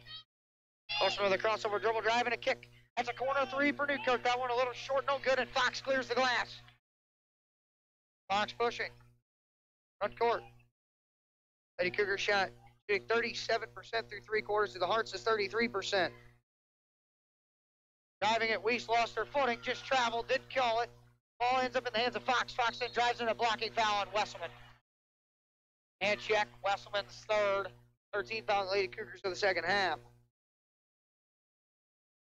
Klosterman with a crossover dribble, drive, and a kick. That's a corner three for Newkirk. That one a little short, no good, and Fox clears the glass. Fox pushing. Front court. Lady Cougar shot shooting 37% through three quarters. To the Hearts is 33%. Driving it, Weiss lost her footing, just traveled, didn't call it. Ball ends up in the hands of Fox. Fox then drives in a blocking foul on Wesselman. Hand check, Wesselman's third. 13 foul on the Lady Cougars for the second half.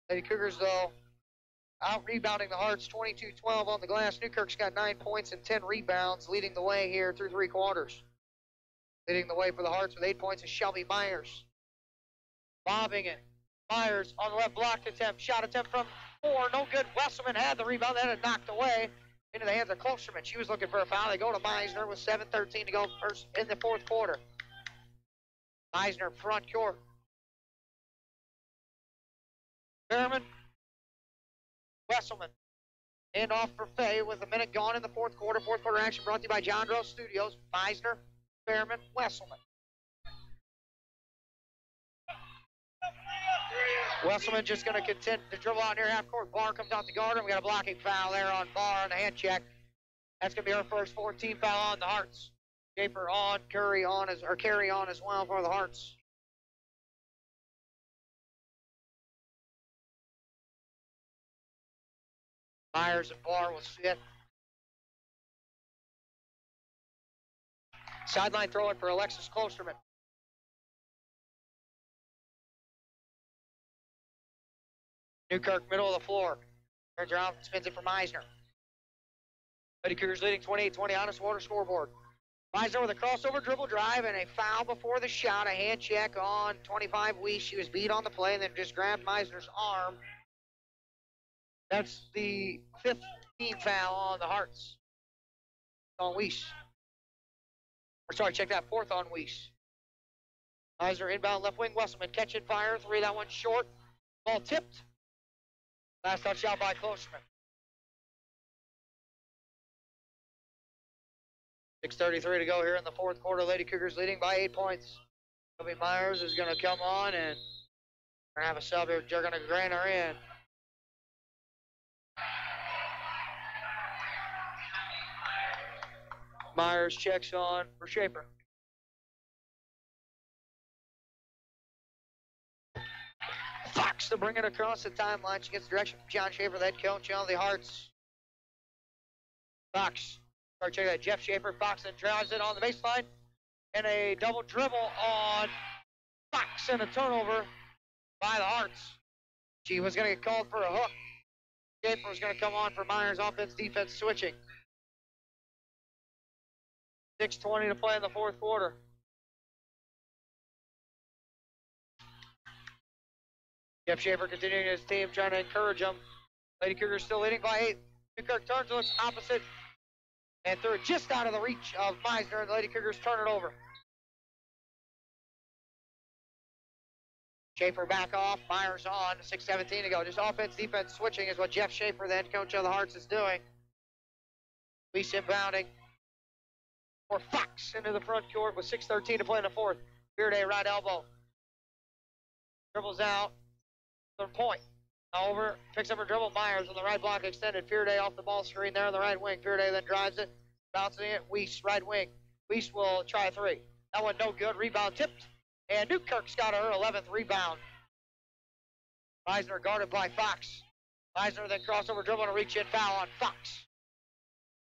Lady Cougars, though, out-rebounding the Hearts, 22-12 on the glass. Newkirk's got 9 points and 10 rebounds, leading the way here through three quarters. Leading the way for the Hearts with 8 points is Shelby Myers. Bobbing it. Myers on the left block attempt. Shot attempt from 4. No good. Wesselman had the rebound. Then it knocked away into the hands of Klosterman. She was looking for a foul. They go to Meisner with 7:13 to go first in the fourth quarter. Meisner front court. Behrman. Wesselman. And off for Fay with a minute gone in the fourth quarter. Fourth quarter action brought to you by John Rose Studios. Meisner, Behrman, Wesselman. Wesselman just going to contend to dribble out near half court. Barr comes out to guard him. We got a blocking foul there on Barr on the hand check. That's going to be her first 14 foul on the Hearts. Schaefer on, Carey on as well for the Hearts. Myers and Barr will sit. Sideline throw it for Alexis Klosterman. Newkirk, middle of the floor. Turns around, spins it for Meisner. Lady Cougars leading 28-20 on this water scoreboard. Meisner with a crossover dribble drive and a foul before the shot. A hand check on 25 Weiss. She was beat on the play and then just grabbed Meisner's arm. That's the 15th foul on the Hearts. On Weiss. Or sorry, check that, 4th on Weiss. Meisner inbound left wing. Wesselman catch and fire. 3, that one short. Ball tipped. Last touch out by Klosterman. 6:33 to go here in the fourth quarter. Lady Cougars leading by 8 points. Shelby Myers is going to come on and we're going to have a sub here. They're going to grind her in. Myers checks on for Schaefer. Fox to bring it across the timeline. She gets direction from John Schaefer, the head coach on the Hearts. Fox. Start checking that. Jeff Schaefer. Fox then drives it on the baseline. And a double dribble on Fox and a turnover by the Hearts. She was going to get called for a hook. Schaefer was going to come on for Myers. Offense, defense switching. 6:20 to play in the fourth quarter. Jeff Schaefer continuing his team, trying to encourage them. Lady Cougars still leading by 8. Newkirk turns, looks opposite, and threw it just out of the reach of Meisner, and the Lady Cougars turn it over. Schaefer back off, Myers on, 6:17 to go. Just offense, defense switching is what Jeff Schaefer, the head coach of the Hearts, is doing. Weiss inbounding for Fox into the front court with 6:13 to play in the fourth. Fearday right elbow. Dribbles out. Third point. Over, picks up her dribble. Myers on the right block extended. Fearday off the ball screen there on the right wing. Fearday then drives it, bouncing it. Weiss, right wing. Weiss will try a 3. That one no good. Rebound tipped. And Newkirk's got her 11th rebound. Meisner guarded by Fox. Meisner then crossover dribble and a reach in foul on Fox.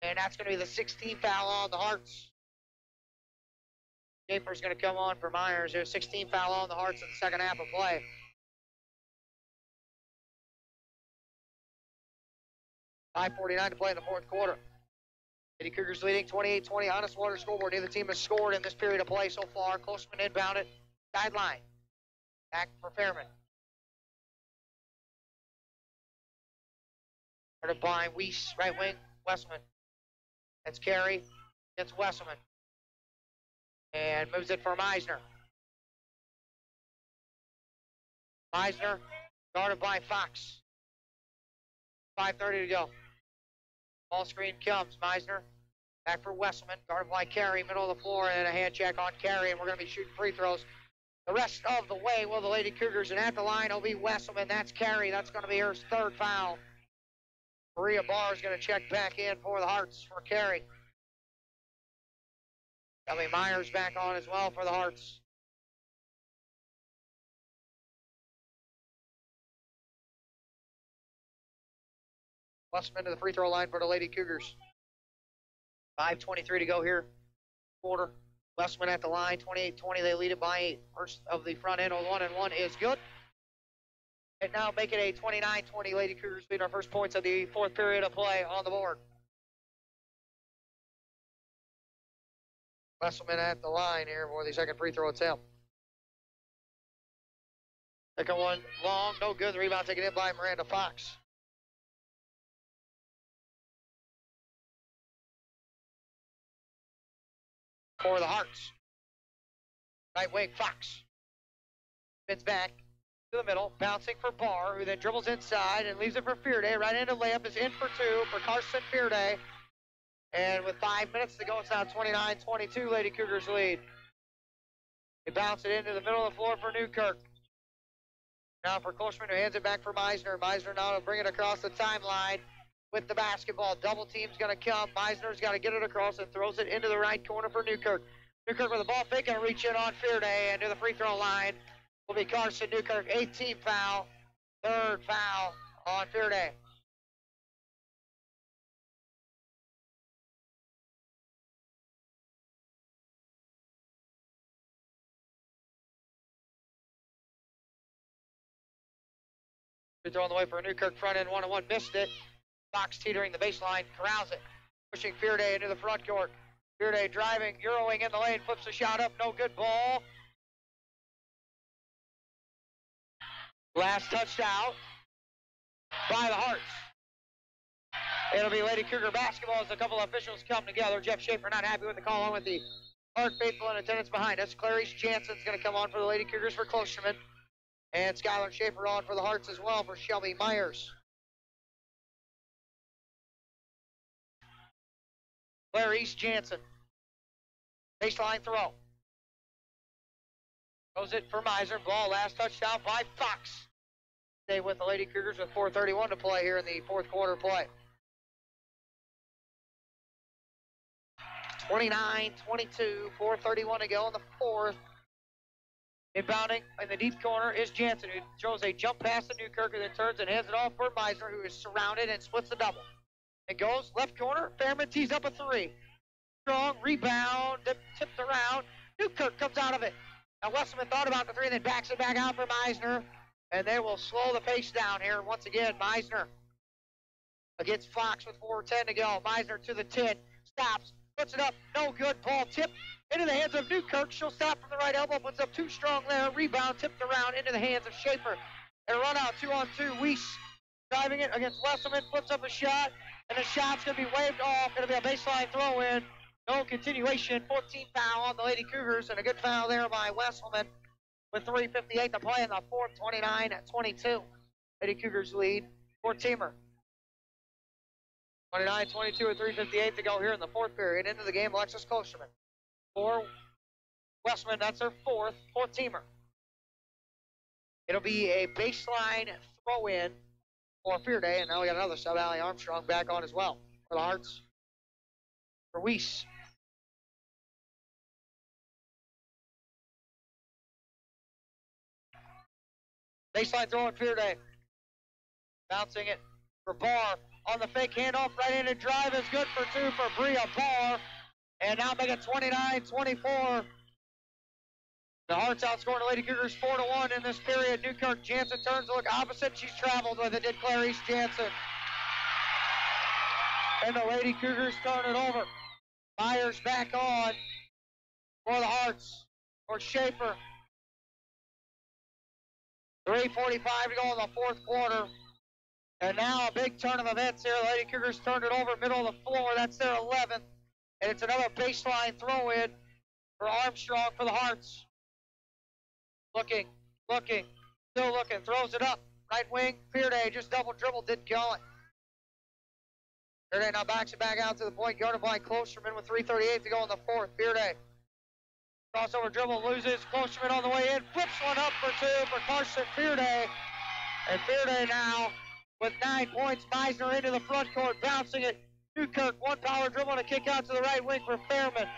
And that's going to be the 16th foul on the Hearts. Schaefer's going to come on for Myers. There's 16th foul on the Hearts in the second half of play. .5:49 to play in the fourth quarter. Lady Cougars leading 28-20 on this water scoreboard. Neither team has scored in this period of play so far. Klosterman inbound it. Sideline. Back for Fairman. Started by Weiss, right wing. Wesselman. That's Carey. Gets Wesselman. And moves it for Meisner. Meisner guarded by Fox. 5:30 to go. Ball screen comes. Meisner back for Wesselman. Guarded by Carey, middle of the floor, and a hand check on Carey, and we're going to be shooting free throws the rest of the way. Will the Lady Cougars, and at the line will be Wesselman. That's Carey. That's going to be her third foul. Maria Barr is going to check back in for the Hearts for Carey. Ellie Myers back on as well for the Hearts. Wesselman to the free throw line for the Lady Cougars. 5:23 to go here. Quarter. Wesselman at the line, 28-20. They lead it by 8. First of the front end, 1-1 is good. And now make it a 29-20. Lady Cougars lead our first points of the fourth period of play on the board. Wesselman at the line here for the second free throw attempt. Second one long, no good. The rebound taken in by Miranda Fox. For the Hearts. Right wing, Fox. Spins back to the middle, bouncing for Barr, who then dribbles inside and leaves it for Fearday. Right into layup is in for 2 for Carson Fearday. And with 5 minutes to go, it's now 29-22. Lady Cougars lead. They bounce it into the middle of the floor for Newkirk. Now for Kloschman, who hands it back for Meisner. Meisner now to bring it across the timeline with the basketball. Double team's going to come. Meisner's got to get it across and throws it into the right corner for Newkirk. Newkirk with the ball fake and reach in on Fearday, and to the free throw line will be Carson Newkirk. 18th foul, third foul on Fearday. Free throw on the way for Newkirk, front end 1-1, missed it. Fox teetering the baseline, corrals it, pushing Fearday into the front court. Fearday driving, Euroing in the lane, flips the shot up, no good ball. Last touchdown by the Hearts. It'll be Lady Cougar basketball as a couple of officials come together. Jeff Schaefer not happy with the call on with the Hart faithful in attendance behind us. Clarice Jansen's going to come on for the Lady Cougars for Klosterman. And Skylar Schaefer on for the Hearts as well for Shelby Myers. Clarice Jansen. Baseline throw. Goes it for Miser. Ball last touchdown by Fox. Stay with the Lady Cougars with 4:31 to play here in the fourth quarter play. 29-22, 4:31 to go in the fourth. Inbounding in the deep corner is Jansen, who throws a jump pass to Newkirk, and then turns and hands it off for Meisner, who is surrounded and splits the double. It goes left corner. Fairman tees up a three. Strong rebound, tipped around. Newkirk comes out of it. Now Wesselman thought about the three and then backs it back out for Meisner, and they will slow the pace down here. Once again, Meisner against Fox with 4:10 to go. Meisner to the 10, stops, puts it up, no good. Ball tipped into the hands of Newkirk. She'll stop from the right elbow, puts up too strong there. Rebound tipped around into the hands of Schaefer. And a run out 2-on-2. Weiss driving it against Wesselman, flips up a shot, and the shot's going to be waved off. Going to be a baseline throw in. No continuation. 14 foul on the Lady Cougars, and a good foul there by Wesselman with 3:58 to play in the fourth. 29-22. Lady Cougars lead. Four-teamer. 29-22 with 3:58 to go here in the fourth period. Into the game, Alexis Klosterman. For Westman, that's their fourth-teamer. It'll be a baseline throw-in for Fearday, and now we got another sub, Allie Armstrong, back on as well for the Hearts. For Weiss. Baseline throw in Fearday. Bouncing it for Barr. On the fake handoff, right-handed drive is good for two for Bria Barr. And now make it 29-24. The Hearts outscoring the Lady Cougars 4-1 in this period. Newkirk Jansen turns to look opposite. She's traveled with it, did Clarice Jansen. And the Lady Cougars turn it over. Myers back on for the Hearts. For Schaefer. 3:45 to go in the fourth quarter. And now a big turn of events here. The Lady Cougars turned it over, middle of the floor. That's their 11th. And it's another baseline throw-in for Armstrong for the Hearts. Looking, still looking, throws it up. Right wing, Fearday just double dribble, didn't go it. Bearday now backs it back out to the point, guarded by Klosterman with 3:38 to go in the fourth. Bearday. Crossover dribble, loses. Klosterman on the way in, flips one up for two for Carson Bearday. And Bearday now with 9 points. Meisner into the front court, bouncing it. Newkirk, one power dribble and a kick out to the right wing for Fairman.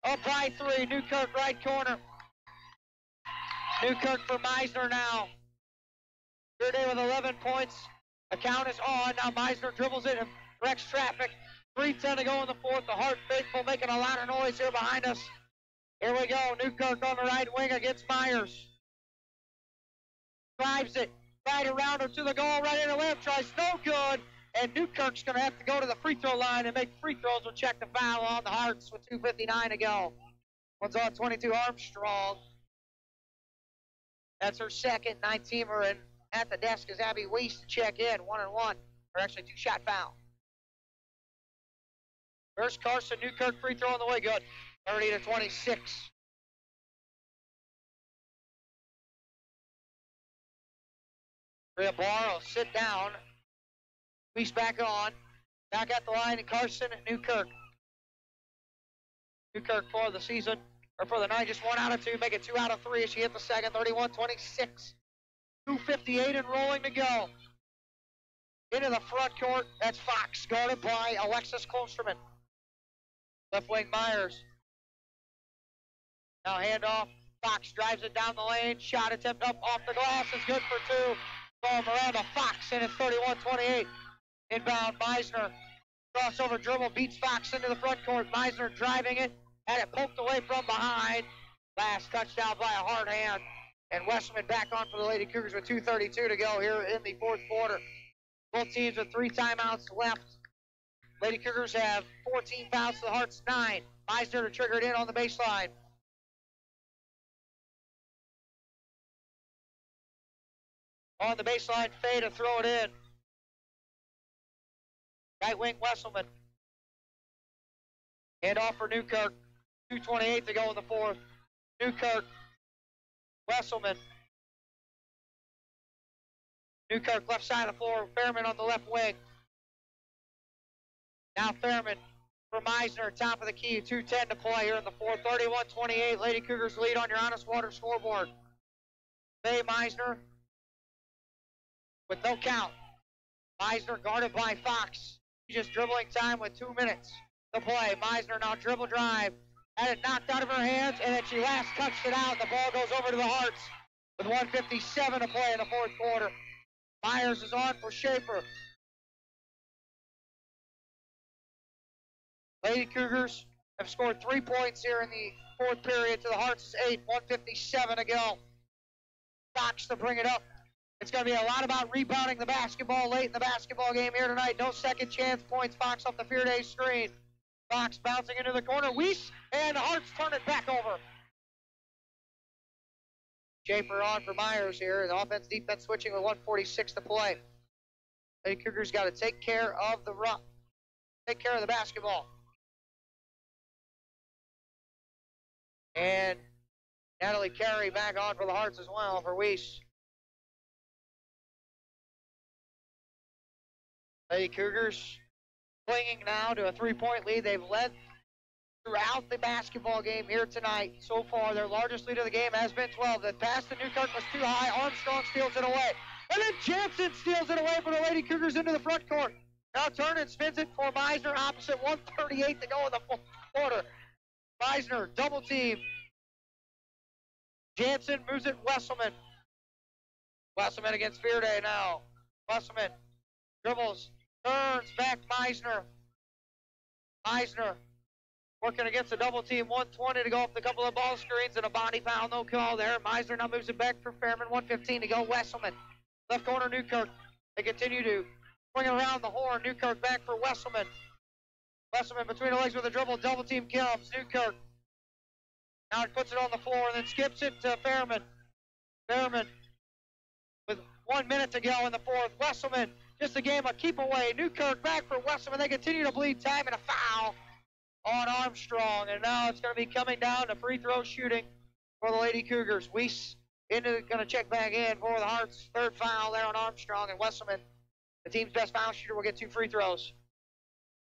Up by 3, Newkirk right corner. Newkirk for Meisner now. Bearday with 11 points. The count is on. Now Meisner dribbles it and wrecks traffic. 3:10 to go in the fourth. The Hart faithful making a lot of noise here behind us. Here we go. Newkirk on the right wing against Myers. Drives it right around him to the goal, right in the left. Tries no good. And Newkirk's going to have to go to the free throw line and make free throws. We'll check the foul on the Hearts with 2:59 to go. One's on 22, Armstrong. That's her second 9-teamer, and at the desk is Abby Weiss to check in. 1-1, or actually 2-shot foul. First Carson Newkirk free throw on the way, good. 30-26. Rhea Barrow sit down. Weiss back on. Back at the line, Carson Newkirk. Newkirk for the season, or for the night, just 1 out of 2. Make it 2 out of 3 as she hit the second. 31-26. 2:58 and rolling to go. Into the front court, that's Fox, guarded by Alexis Klosterman. Left wing Myers. Now handoff. Fox drives it down the lane. Shot attempt up off the glass is good for 2. Ball Miranda Fox in at 31-28. Inbound Meisner. Crossover dribble beats Fox into the front court. Meisner driving it. Had it poked away from behind. Last touchdown by a hard hand. And Westman back on for the Lady Cougars with 2:32 to go here in the fourth quarter. Both teams with 3 timeouts left. Lady Cougars have 14 fouls to the Hearts 9. Meisner to trigger it in on the baseline. On the baseline, Faye to throw it in. Right wing Wesselman. Hand off for Newkirk. 2:28 to go in the fourth. Newkirk. Wesselman. Newkirk left side of the floor. Fairman on the left wing. Now Fairman for Meisner, top of the key. 2:10 to play here in the fourth. 31-28. Lady Cougars lead on your Honest Water scoreboard. Faye Meisner with no count. Meisner guarded by Fox. She's just dribbling time with 2 minutes to play. Meisner now dribble drive. Had it knocked out of her hands, and then she last touched it out. The ball goes over to the Hearts with 1:57 to play in the fourth quarter. Myers is on for Schaefer. Lady Cougars have scored 3 points here in the fourth period to the Hearts' 8. 1:57 to go. Fox to bring it up. It's going to be a lot about rebounding the basketball late in the basketball game here tonight. No second chance points. Fox off the Fearday screen. Fox bouncing into the corner. Weiss, and the Hearts turn it back over. Schaefer on for Myers here. The offense-defense switching with 1:46 to play. Lady Cougars got to take care of the run. Take care of the basketball. And Natalie Carey back on for the Hearts as well for Weiss. Lady Cougars clinging now to a 3-point lead. They've led throughout the basketball game here tonight. So far, their largest lead of the game has been 12. The pass to Newkirk was too high. Armstrong steals it away. And then Jansen steals it away for the Lady Cougars into the front court. Now turn and spins it for Meisner opposite. 1:38 to go in the fourth quarter. Meisner double team. Jansen moves it Wesselman. Wesselman against Fearday now. Wesselman dribbles. Turns back Meisner. Meisner working against a double team. 1:20 to go off the couple of ball screens and a body foul. No call there. Meisner now moves it back for Fairman. 1:15 to go. Wesselman. Left corner Newkirk. They continue to bring it around the horn. Newkirk back for Wesselman. Wesselman between the legs with a dribble. Double team comes. Newkirk. Now he puts it on the floor and then skips it to Fairman. Fairman with 1 minute to go in the fourth. Wesselman. Just a game of keep away. Newkirk back for Wesselman. They continue to bleed time and a foul on Armstrong. And now it's going to be coming down to free throw shooting for the Lady Cougars. Weiss going to check back in for the Hearts. Third foul there on Armstrong. And Wesselman, the team's best foul shooter, will get 2 free throws.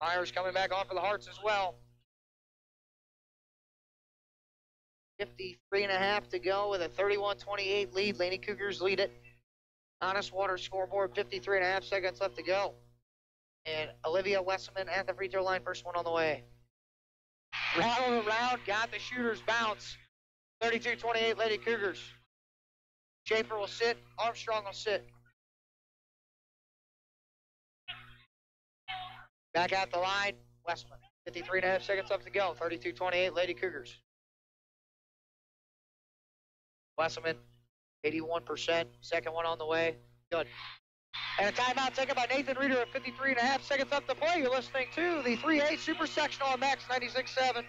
Myers coming back on for the Hearts as well. 53.5 to go with a 31-28 lead. Lady Cougars lead it. Honest Water scoreboard, 53.5 seconds left to go. And Olivia Wesselman at the free throw line, first one on the way. Rattled around, got the shooter's bounce. 32-28 Lady Cougars. Schaefer will sit, Armstrong will sit. Back at the line, Westman. 53.5 seconds left to go. 32-28 Lady Cougars. Wesselman, 81%. Second one on the way. Good. And a timeout taken by Nathan Reeder at 53.5 seconds left to play. You're listening to the 3A Super Sectional on Max 96.7.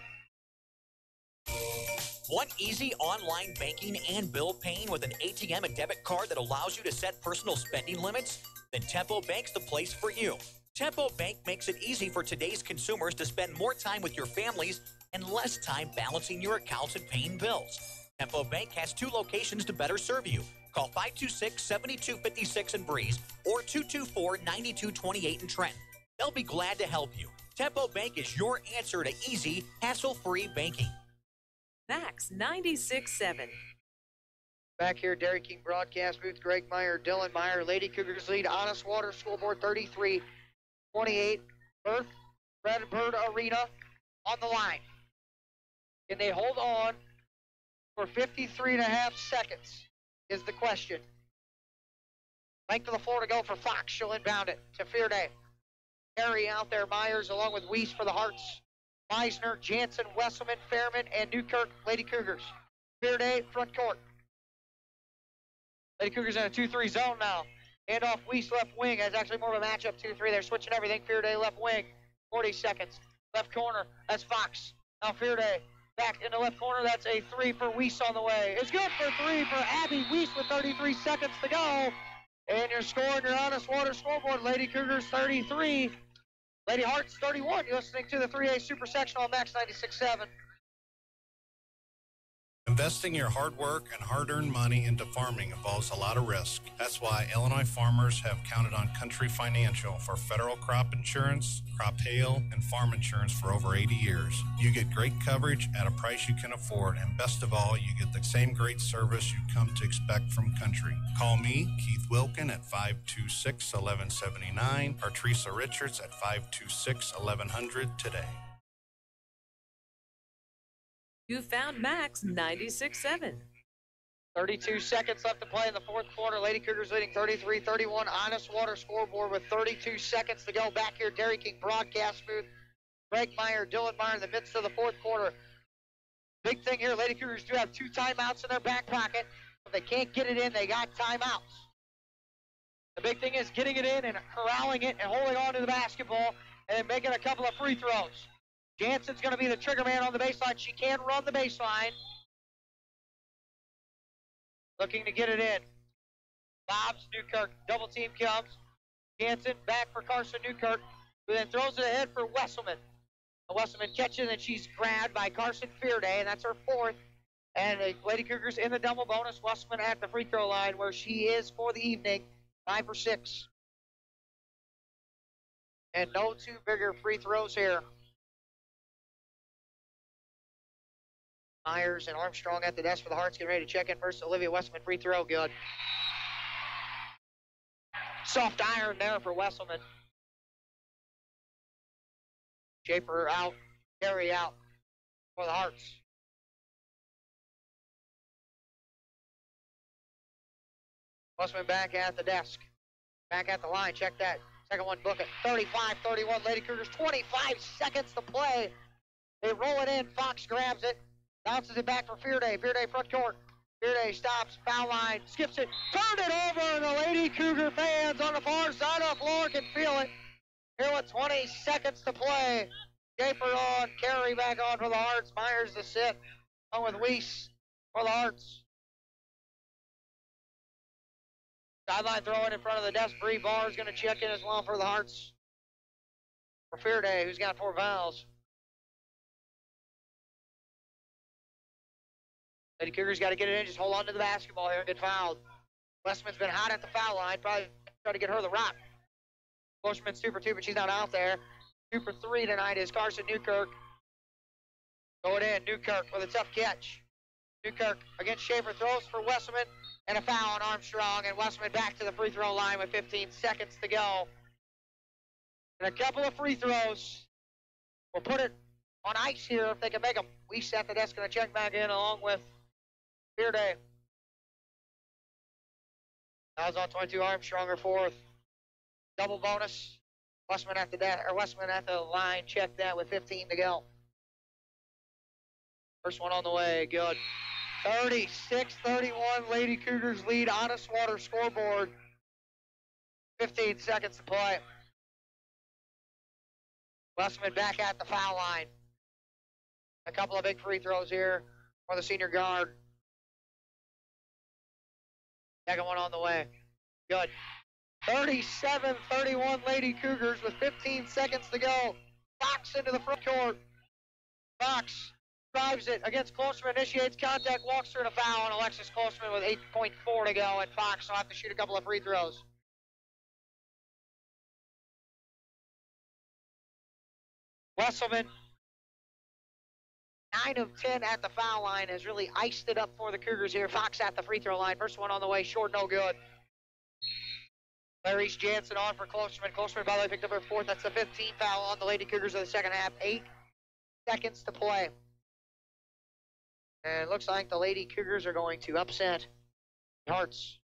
Want easy online banking and bill paying with an ATM and debit card that allows you to set personal spending limits? Then Tempo Bank's the place for you. Tempo Bank makes it easy for today's consumers to spend more time with your families and less time balancing your accounts and paying bills. Tempo Bank has 2 locations to better serve you. Call 526-7256 in Breeze or 224-9228 in Trenton. They'll be glad to help you. Tempo Bank is your answer to easy, hassle-free banking. Max 96.7. Back here, Dairy King broadcast booth, Greg Meyer, Dylan Meyer, Lady Cougars lead, Honest Water scoreboard 33-28, Redbird Arena on the line. Can they hold on for 53.5 seconds is the question. Length of the floor to go for Fox. She'll inbound it to Fearday. Harry out there, Myers along with Weiss for the Hearts. Meisner, Jansen, Wesselman, Fairman, and Newkirk, Lady Cougars. Fearday, front court. Lady Cougars in a 2-3 zone now. Hand off Weiss, left wing. That's actually more of a matchup, 2-3. They're switching everything. Fearday, left wing. 40 seconds. Left corner, that's Fox. Now Fearday. Back in the left corner, that's a 3 for Weiss on the way. It's good for 3 for Abby Weiss with 33 seconds to go. And you're scoring your Honest Water scoreboard. Lady Cougars 33. Lady Hearts 31. You're listening to the 3A Super Sectional on Max 96.7. Investing your hard work and hard-earned money into farming involves a lot of risk. That's why Illinois farmers have counted on Country Financial for federal crop insurance, crop hail, and farm insurance for over 80 years. You get great coverage at a price you can afford, and best of all, you get the same great service you've come to expect from Country. Call me, Keith Wilkin, at 526-1179 or Teresa Richards at 526-1100 today. You found Max 96.7. 32 seconds left to play in the fourth quarter. Lady Cougars leading 33-31. Honest Water scoreboard with 32 seconds to go. Back here, Dairy King broadcast booth. Greg Meyer, Dylan Meyer in the midst of the fourth quarter. Big thing here, Lady Cougars do have 2 timeouts in their back pocket. If they can't get it in, they got timeouts. The big thing is getting it in and corralling it and holding on to the basketball and then making a couple of free throws. Jansen's going to be the trigger man on the baseline. She can run the baseline. Looking to get it in. Bobs, Newkirk, double team comes. Jansen back for Carson Newkirk, who then throws it ahead for Wesselman. Wesselman catches and she's grabbed by Carson Fearday, and that's her 4th. And the Lady Cougars in the double bonus. Wesselman at the free throw line where she is for the evening, 5 for 6. And no 2 bigger free throws here. Myers and Armstrong at the desk for the Hearts, getting ready to check in first. Olivia Wesselman, free throw, good. Soft iron there for Wesselman. Schaefer out, Terry out for the Hearts. Wesselman back at the desk. Back at the line, check that. Second one, book it. 35-31, Lady Cougars, 25 seconds to play. They roll it in, Fox grabs it. Bounces it back for Fearday. Fearday front court. Fearday stops, foul line, skips it, turned it over, and the Lady Cougar fans on the far side of the floor can feel it. Here with 20 seconds to play. Schaefer on, Carey back on for the Hearts. Myers to sit, along with Weiss for the Hearts. Sideline throw it in front of the desk. Bree Barr is going to check in as well for the Hearts. For Fearday, who's got 4 fouls. Lady Cougars got to get it in. Just hold on to the basketball here and get fouled. Westman's been hot at the foul line. Probably try to get her the rock. Closterman's 2 for 2, but she's not out there. 2 for 3 tonight is Carson Newkirk. Going in, Newkirk with a tough catch. Newkirk against Schaefer, throws for Wesselman, and a foul on Armstrong, and Wesselman back to the free throw line with 15 seconds to go. And a couple of free throws. We'll put it on ice here if they can make them. We at the desk going to check back in along with Beer Day. Fouls on 22, Armstrong are fourth. Double bonus. Wesselman at the line, check that with 15 to go. First one on the way, good. 36-31, Lady Cougars lead Honest Water scoreboard. 15 seconds to play. Wesselman back at the foul line. A couple of big free throws here for the senior guard. Second one on the way. Good. 37-31 Lady Cougars with 15 seconds to go. Fox into the front court. Fox drives it against Klosterman, initiates contact, walks through the foul, and Alexis Klosterman with 8.4 to go, and Fox will have to shoot a couple of free throws. Wesselman, 9 of 10 at the foul line, has really iced it up for the Cougars here. Fox at the free throw line. First one on the way, short, no good. Larry's Jansen on for Klosterman. Klosterman, by the way, picked up her fourth. That's the 15th foul on the Lady Cougars of the second half. 8 seconds to play. And it looks like the Lady Cougars are going to upset the Hearts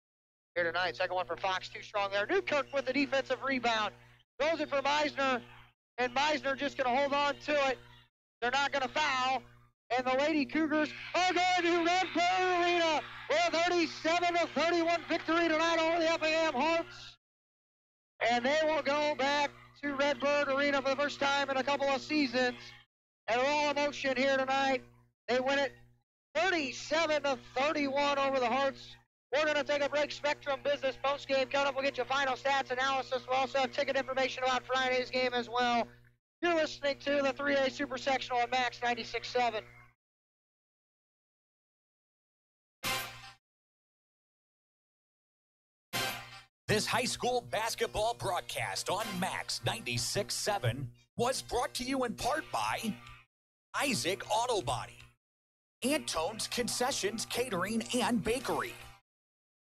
here tonight. Second one for Fox, too strong there. Newkirk with the defensive rebound. Throws it for Meisner, and Meisner just going to hold on to it. They're not going to foul. And the Lady Cougars are going to Red Bird Arena with a 37-31 victory tonight over the Effingham Hearts. And they will go back to Red Bird Arena for the first time in a couple of seasons. And all emotion here tonight. They win it 37-31 over the Hearts. We're going to take a break. Spectrum Business postgame coming up. We'll get you final stats analysis. We'll also have ticket information about Friday's game as well. You're listening to the 3A Super Sectional on Max 96.7. This high school basketball broadcast on Max 96.7 was brought to you in part by Isaac Auto Body, Antone's Concessions Catering and Bakery,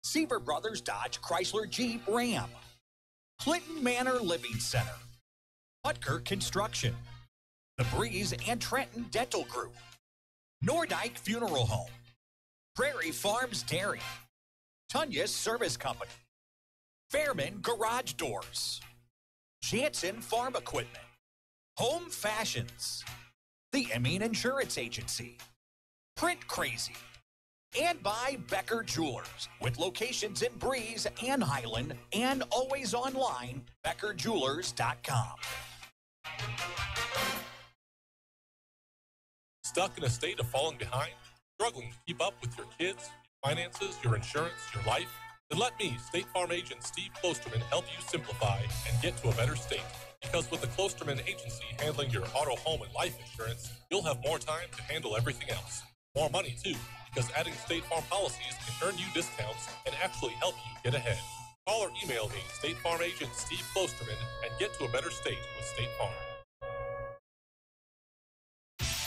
Seaver Brothers Dodge Chrysler Jeep Ram, Clinton Manor Living Center, Putker Construction, The Breeze and Trenton Dental Group, Nordyke Funeral Home, Prairie Farms Dairy, Tunya's Service Company, Fairman Garage Doors, Jansen Farm Equipment, Home Fashions, the Emeen Insurance Agency, Print Crazy, and by Becker Jewelers, with locations in Breeze and Highland, and always online, BeckerJewelers.com. Stuck in a state of falling behind? Struggling to keep up with your kids, finances, your insurance, your life? Then let me, State Farm agent Steve Klosterman, help you simplify and get to a better state. Because with the Klosterman Agency handling your auto, home, and life insurance, you'll have more time to handle everything else. More money, too, because adding State Farm policies can earn you discounts and actually help you get ahead. Call or email me, State Farm agent Steve Klosterman, and get to a better state with State Farm.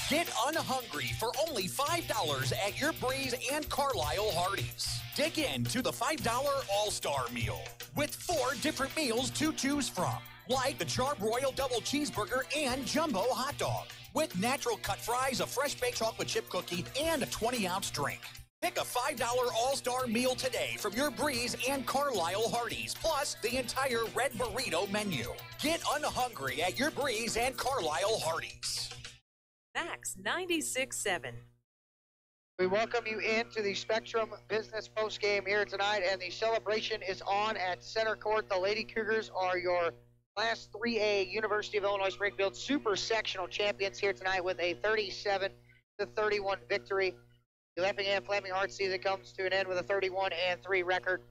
Get unhungry for only $5 at your Breeze and Carlisle Hardee's. Dig into the $5 All-Star Meal with 4 different meals to choose from, like the Charbroil Double Cheeseburger and Jumbo Hot Dog, with natural cut fries, a fresh baked chocolate chip cookie, and a 20-ounce drink. Pick a $5 All-Star Meal today from your Breeze and Carlisle Hardee's, plus the entire Red Burrito menu. Get unhungry at your Breeze and Carlisle Hardee's. Max 96.7. We welcome you into the Spectrum Business postgame here tonight, and the celebration is on at center court. The Lady Cougars are your Class 3A University of Illinois Springfield Super Sectional champions here tonight with a 37-31 victory. The Effingham Flaming Hearts season comes to an end with a 31-3 record.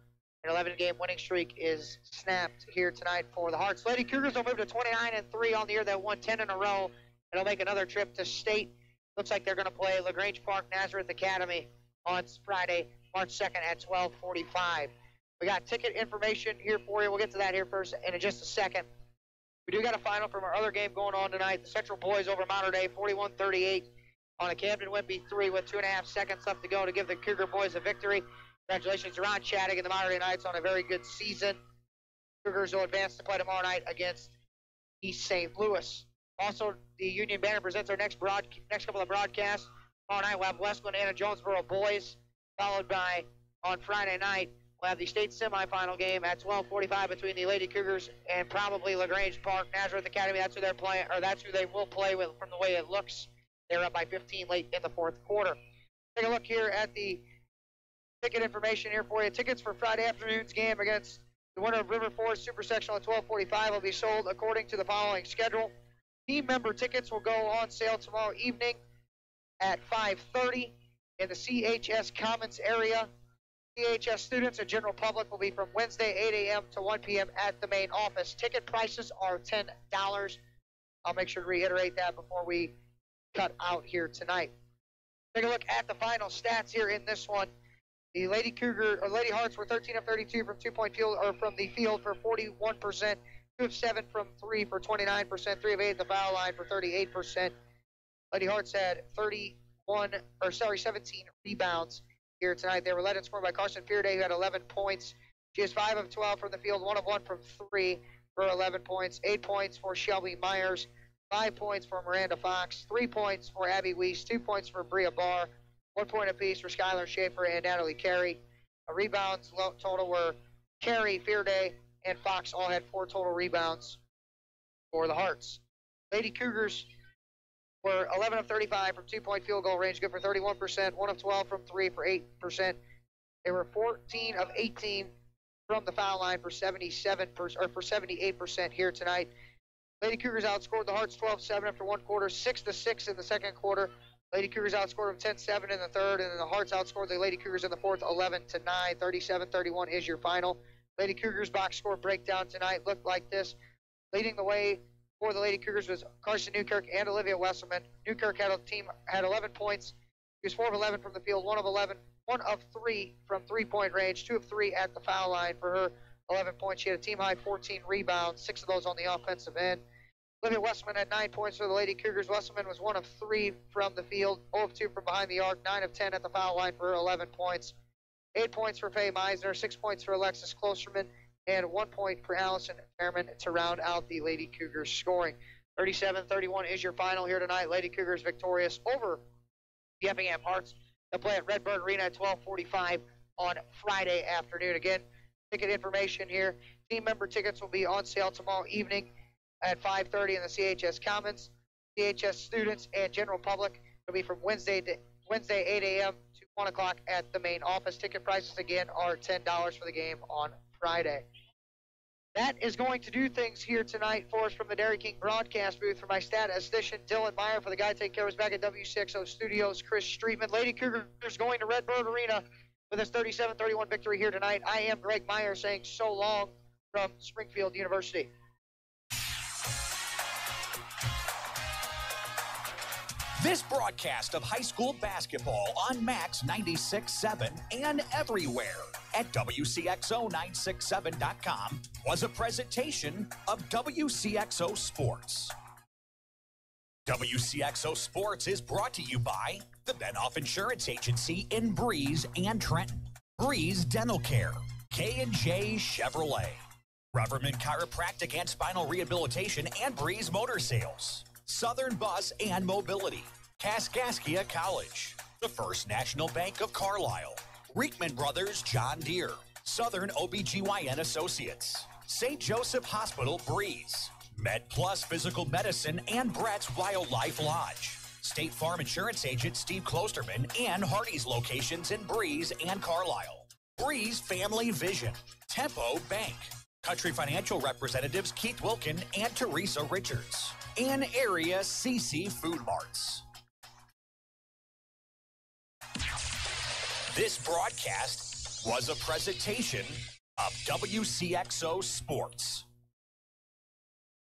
An 11-game winning streak is snapped here tonight for the Hearts. Lady Cougars will move to 29-3 on the year. They won 10 in a row. It'll make another trip to state. Looks like they're going to play LaGrange Park Nazareth Academy on Friday, March 2nd at 12:45. We got ticket information here for you. We'll get to that here first in just a second. We do got a final from our other game going on tonight. The Central boys over Mater Dei, 41-38 on a Camden Wimpy 3 with 2.5 seconds left to go to give the Cougar boys a victory. Congratulations to Ron Chatting and the Mater Dei Knights on a very good season. Cougars will advance to play tomorrow night against East St. Louis. Also, the Union Banner presents our next couple of broadcasts. Tomorrow night we'll have Westwood and Jonesboro boys, followed by, on Friday night, we'll have the state semifinal game at 12:45 between the Lady Cougars and probably LaGrange Park. Nazareth Academy, that's who they're playing, or that's who they will play with from the way it looks. They're up by 15 late in the fourth quarter. Take a look here at the ticket information here for you. Tickets for Friday afternoon's game against the winner of River Forest Super Sectional at 12:45 will be sold according to the following schedule. Team member tickets will go on sale tomorrow evening at 5:30 in the CHS Commons area. CHS students and general public will be from Wednesday 8 a.m. to 1 p.m. at the main office. Ticket prices are $10. I'll make sure to reiterate that before we cut out here tonight. Take a look at the final stats here in this one. The Lady Hearts were 13 of 32 from two-point field, or from the field for 41%, 2 of 7 from 3 for 29%, 3 of 8 at the foul line for 38%. Lady Hearts had 17 rebounds here tonight. They were led in scoring by Carson Fearday, who had 11 points. She has 5 of 12 from the field, 1 of 1 from 3 for 11 points, 8 points for Shelby Myers, 5 points for Miranda Fox, 3 points for Abby Weiss, 2 points for Bria Barr, 1 point apiece for Skylar Schaefer and Natalie Carey. Rebounds total were Carey, Fearday, and Fox all had 4 total rebounds for the Hearts. Lady Cougars were 11 of 35 from two-point field goal range, good for 31%, 1 of 12 from 3 for 8%. They were 14 of 18 from the foul line for 78% here tonight. Lady Cougars outscored the Hearts 12-7 after one quarter, 6-6 in the second quarter. Lady Cougars outscored them 10-7 in the third, and then the Hearts outscored the Lady Cougars in the fourth 11-9. 37-31 is your final. Lady Cougars box score breakdown tonight looked like this. Leading the way for the Lady Cougars was Carson Newkirk and Olivia Wesselman. Newkirk had 11 points. He was 4 of 11 from the field, 1 of 3 from three-point range, 2 of 3 at the foul line for her 11 points. She had a team-high 14 rebounds, 6 of those on the offensive end. Olivia Wesselman had 9 points for the Lady Cougars. Wesselman was 1 of 3 from the field, 0 of 2 from behind the arc, 9 of 10 at the foul line for her 11 points. 8 points for Faye Meisner, 6 points for Alexis Klosterman, and 1 point for Allison Fairman to round out the Lady Cougars scoring. 37-31 is your final here tonight. Lady Cougars victorious over the Effingham Hearts. They'll play at Redbird Arena at 12:45 on Friday afternoon. Again, ticket information here. Team member tickets will be on sale tomorrow evening at 5:30 in the CHS Commons. CHS students and general public will be from Wednesday 8 a.m. to 1 o'clock at the main office. Ticket prices, again, are $10 for the game on Friday. That is going to do things here tonight for us from the Dairy King broadcast booth. For my statistician, Dylan Meyer, for the guy taking care of us back at WCXO Studios, Chris Streetman. Lady Cougars going to Redbird Arena with this 37-31 victory here tonight. I am Greg Meyer saying so long from Springfield University. This broadcast of high school basketball on Max 96.7 and everywhere at WCXO967.com was a presentation of WCXO Sports. WCXO Sports is brought to you by the Benhoff Insurance Agency in Breeze and Trenton, Breeze Dental Care, K&J Chevrolet, Rubberman Chiropractic and Spinal Rehabilitation, and Breeze Motor Sales, Southern Bus and Mobility, Kaskaskia College, the First National Bank of Carlisle, Reekman Brothers John Deere, Southern OBGYN Associates, St. Joseph Hospital Breeze, Med Plus Physical Medicine and Brett's Wildlife Lodge, State Farm Insurance Agent Steve Klosterman and Hardy's locations in Breeze and Carlisle, Breeze Family Vision, Tempo Bank, Country Financial Representatives Keith Wilkin and Teresa Richards, and Area CC Food Marts. This broadcast was a presentation of WCXO Sports.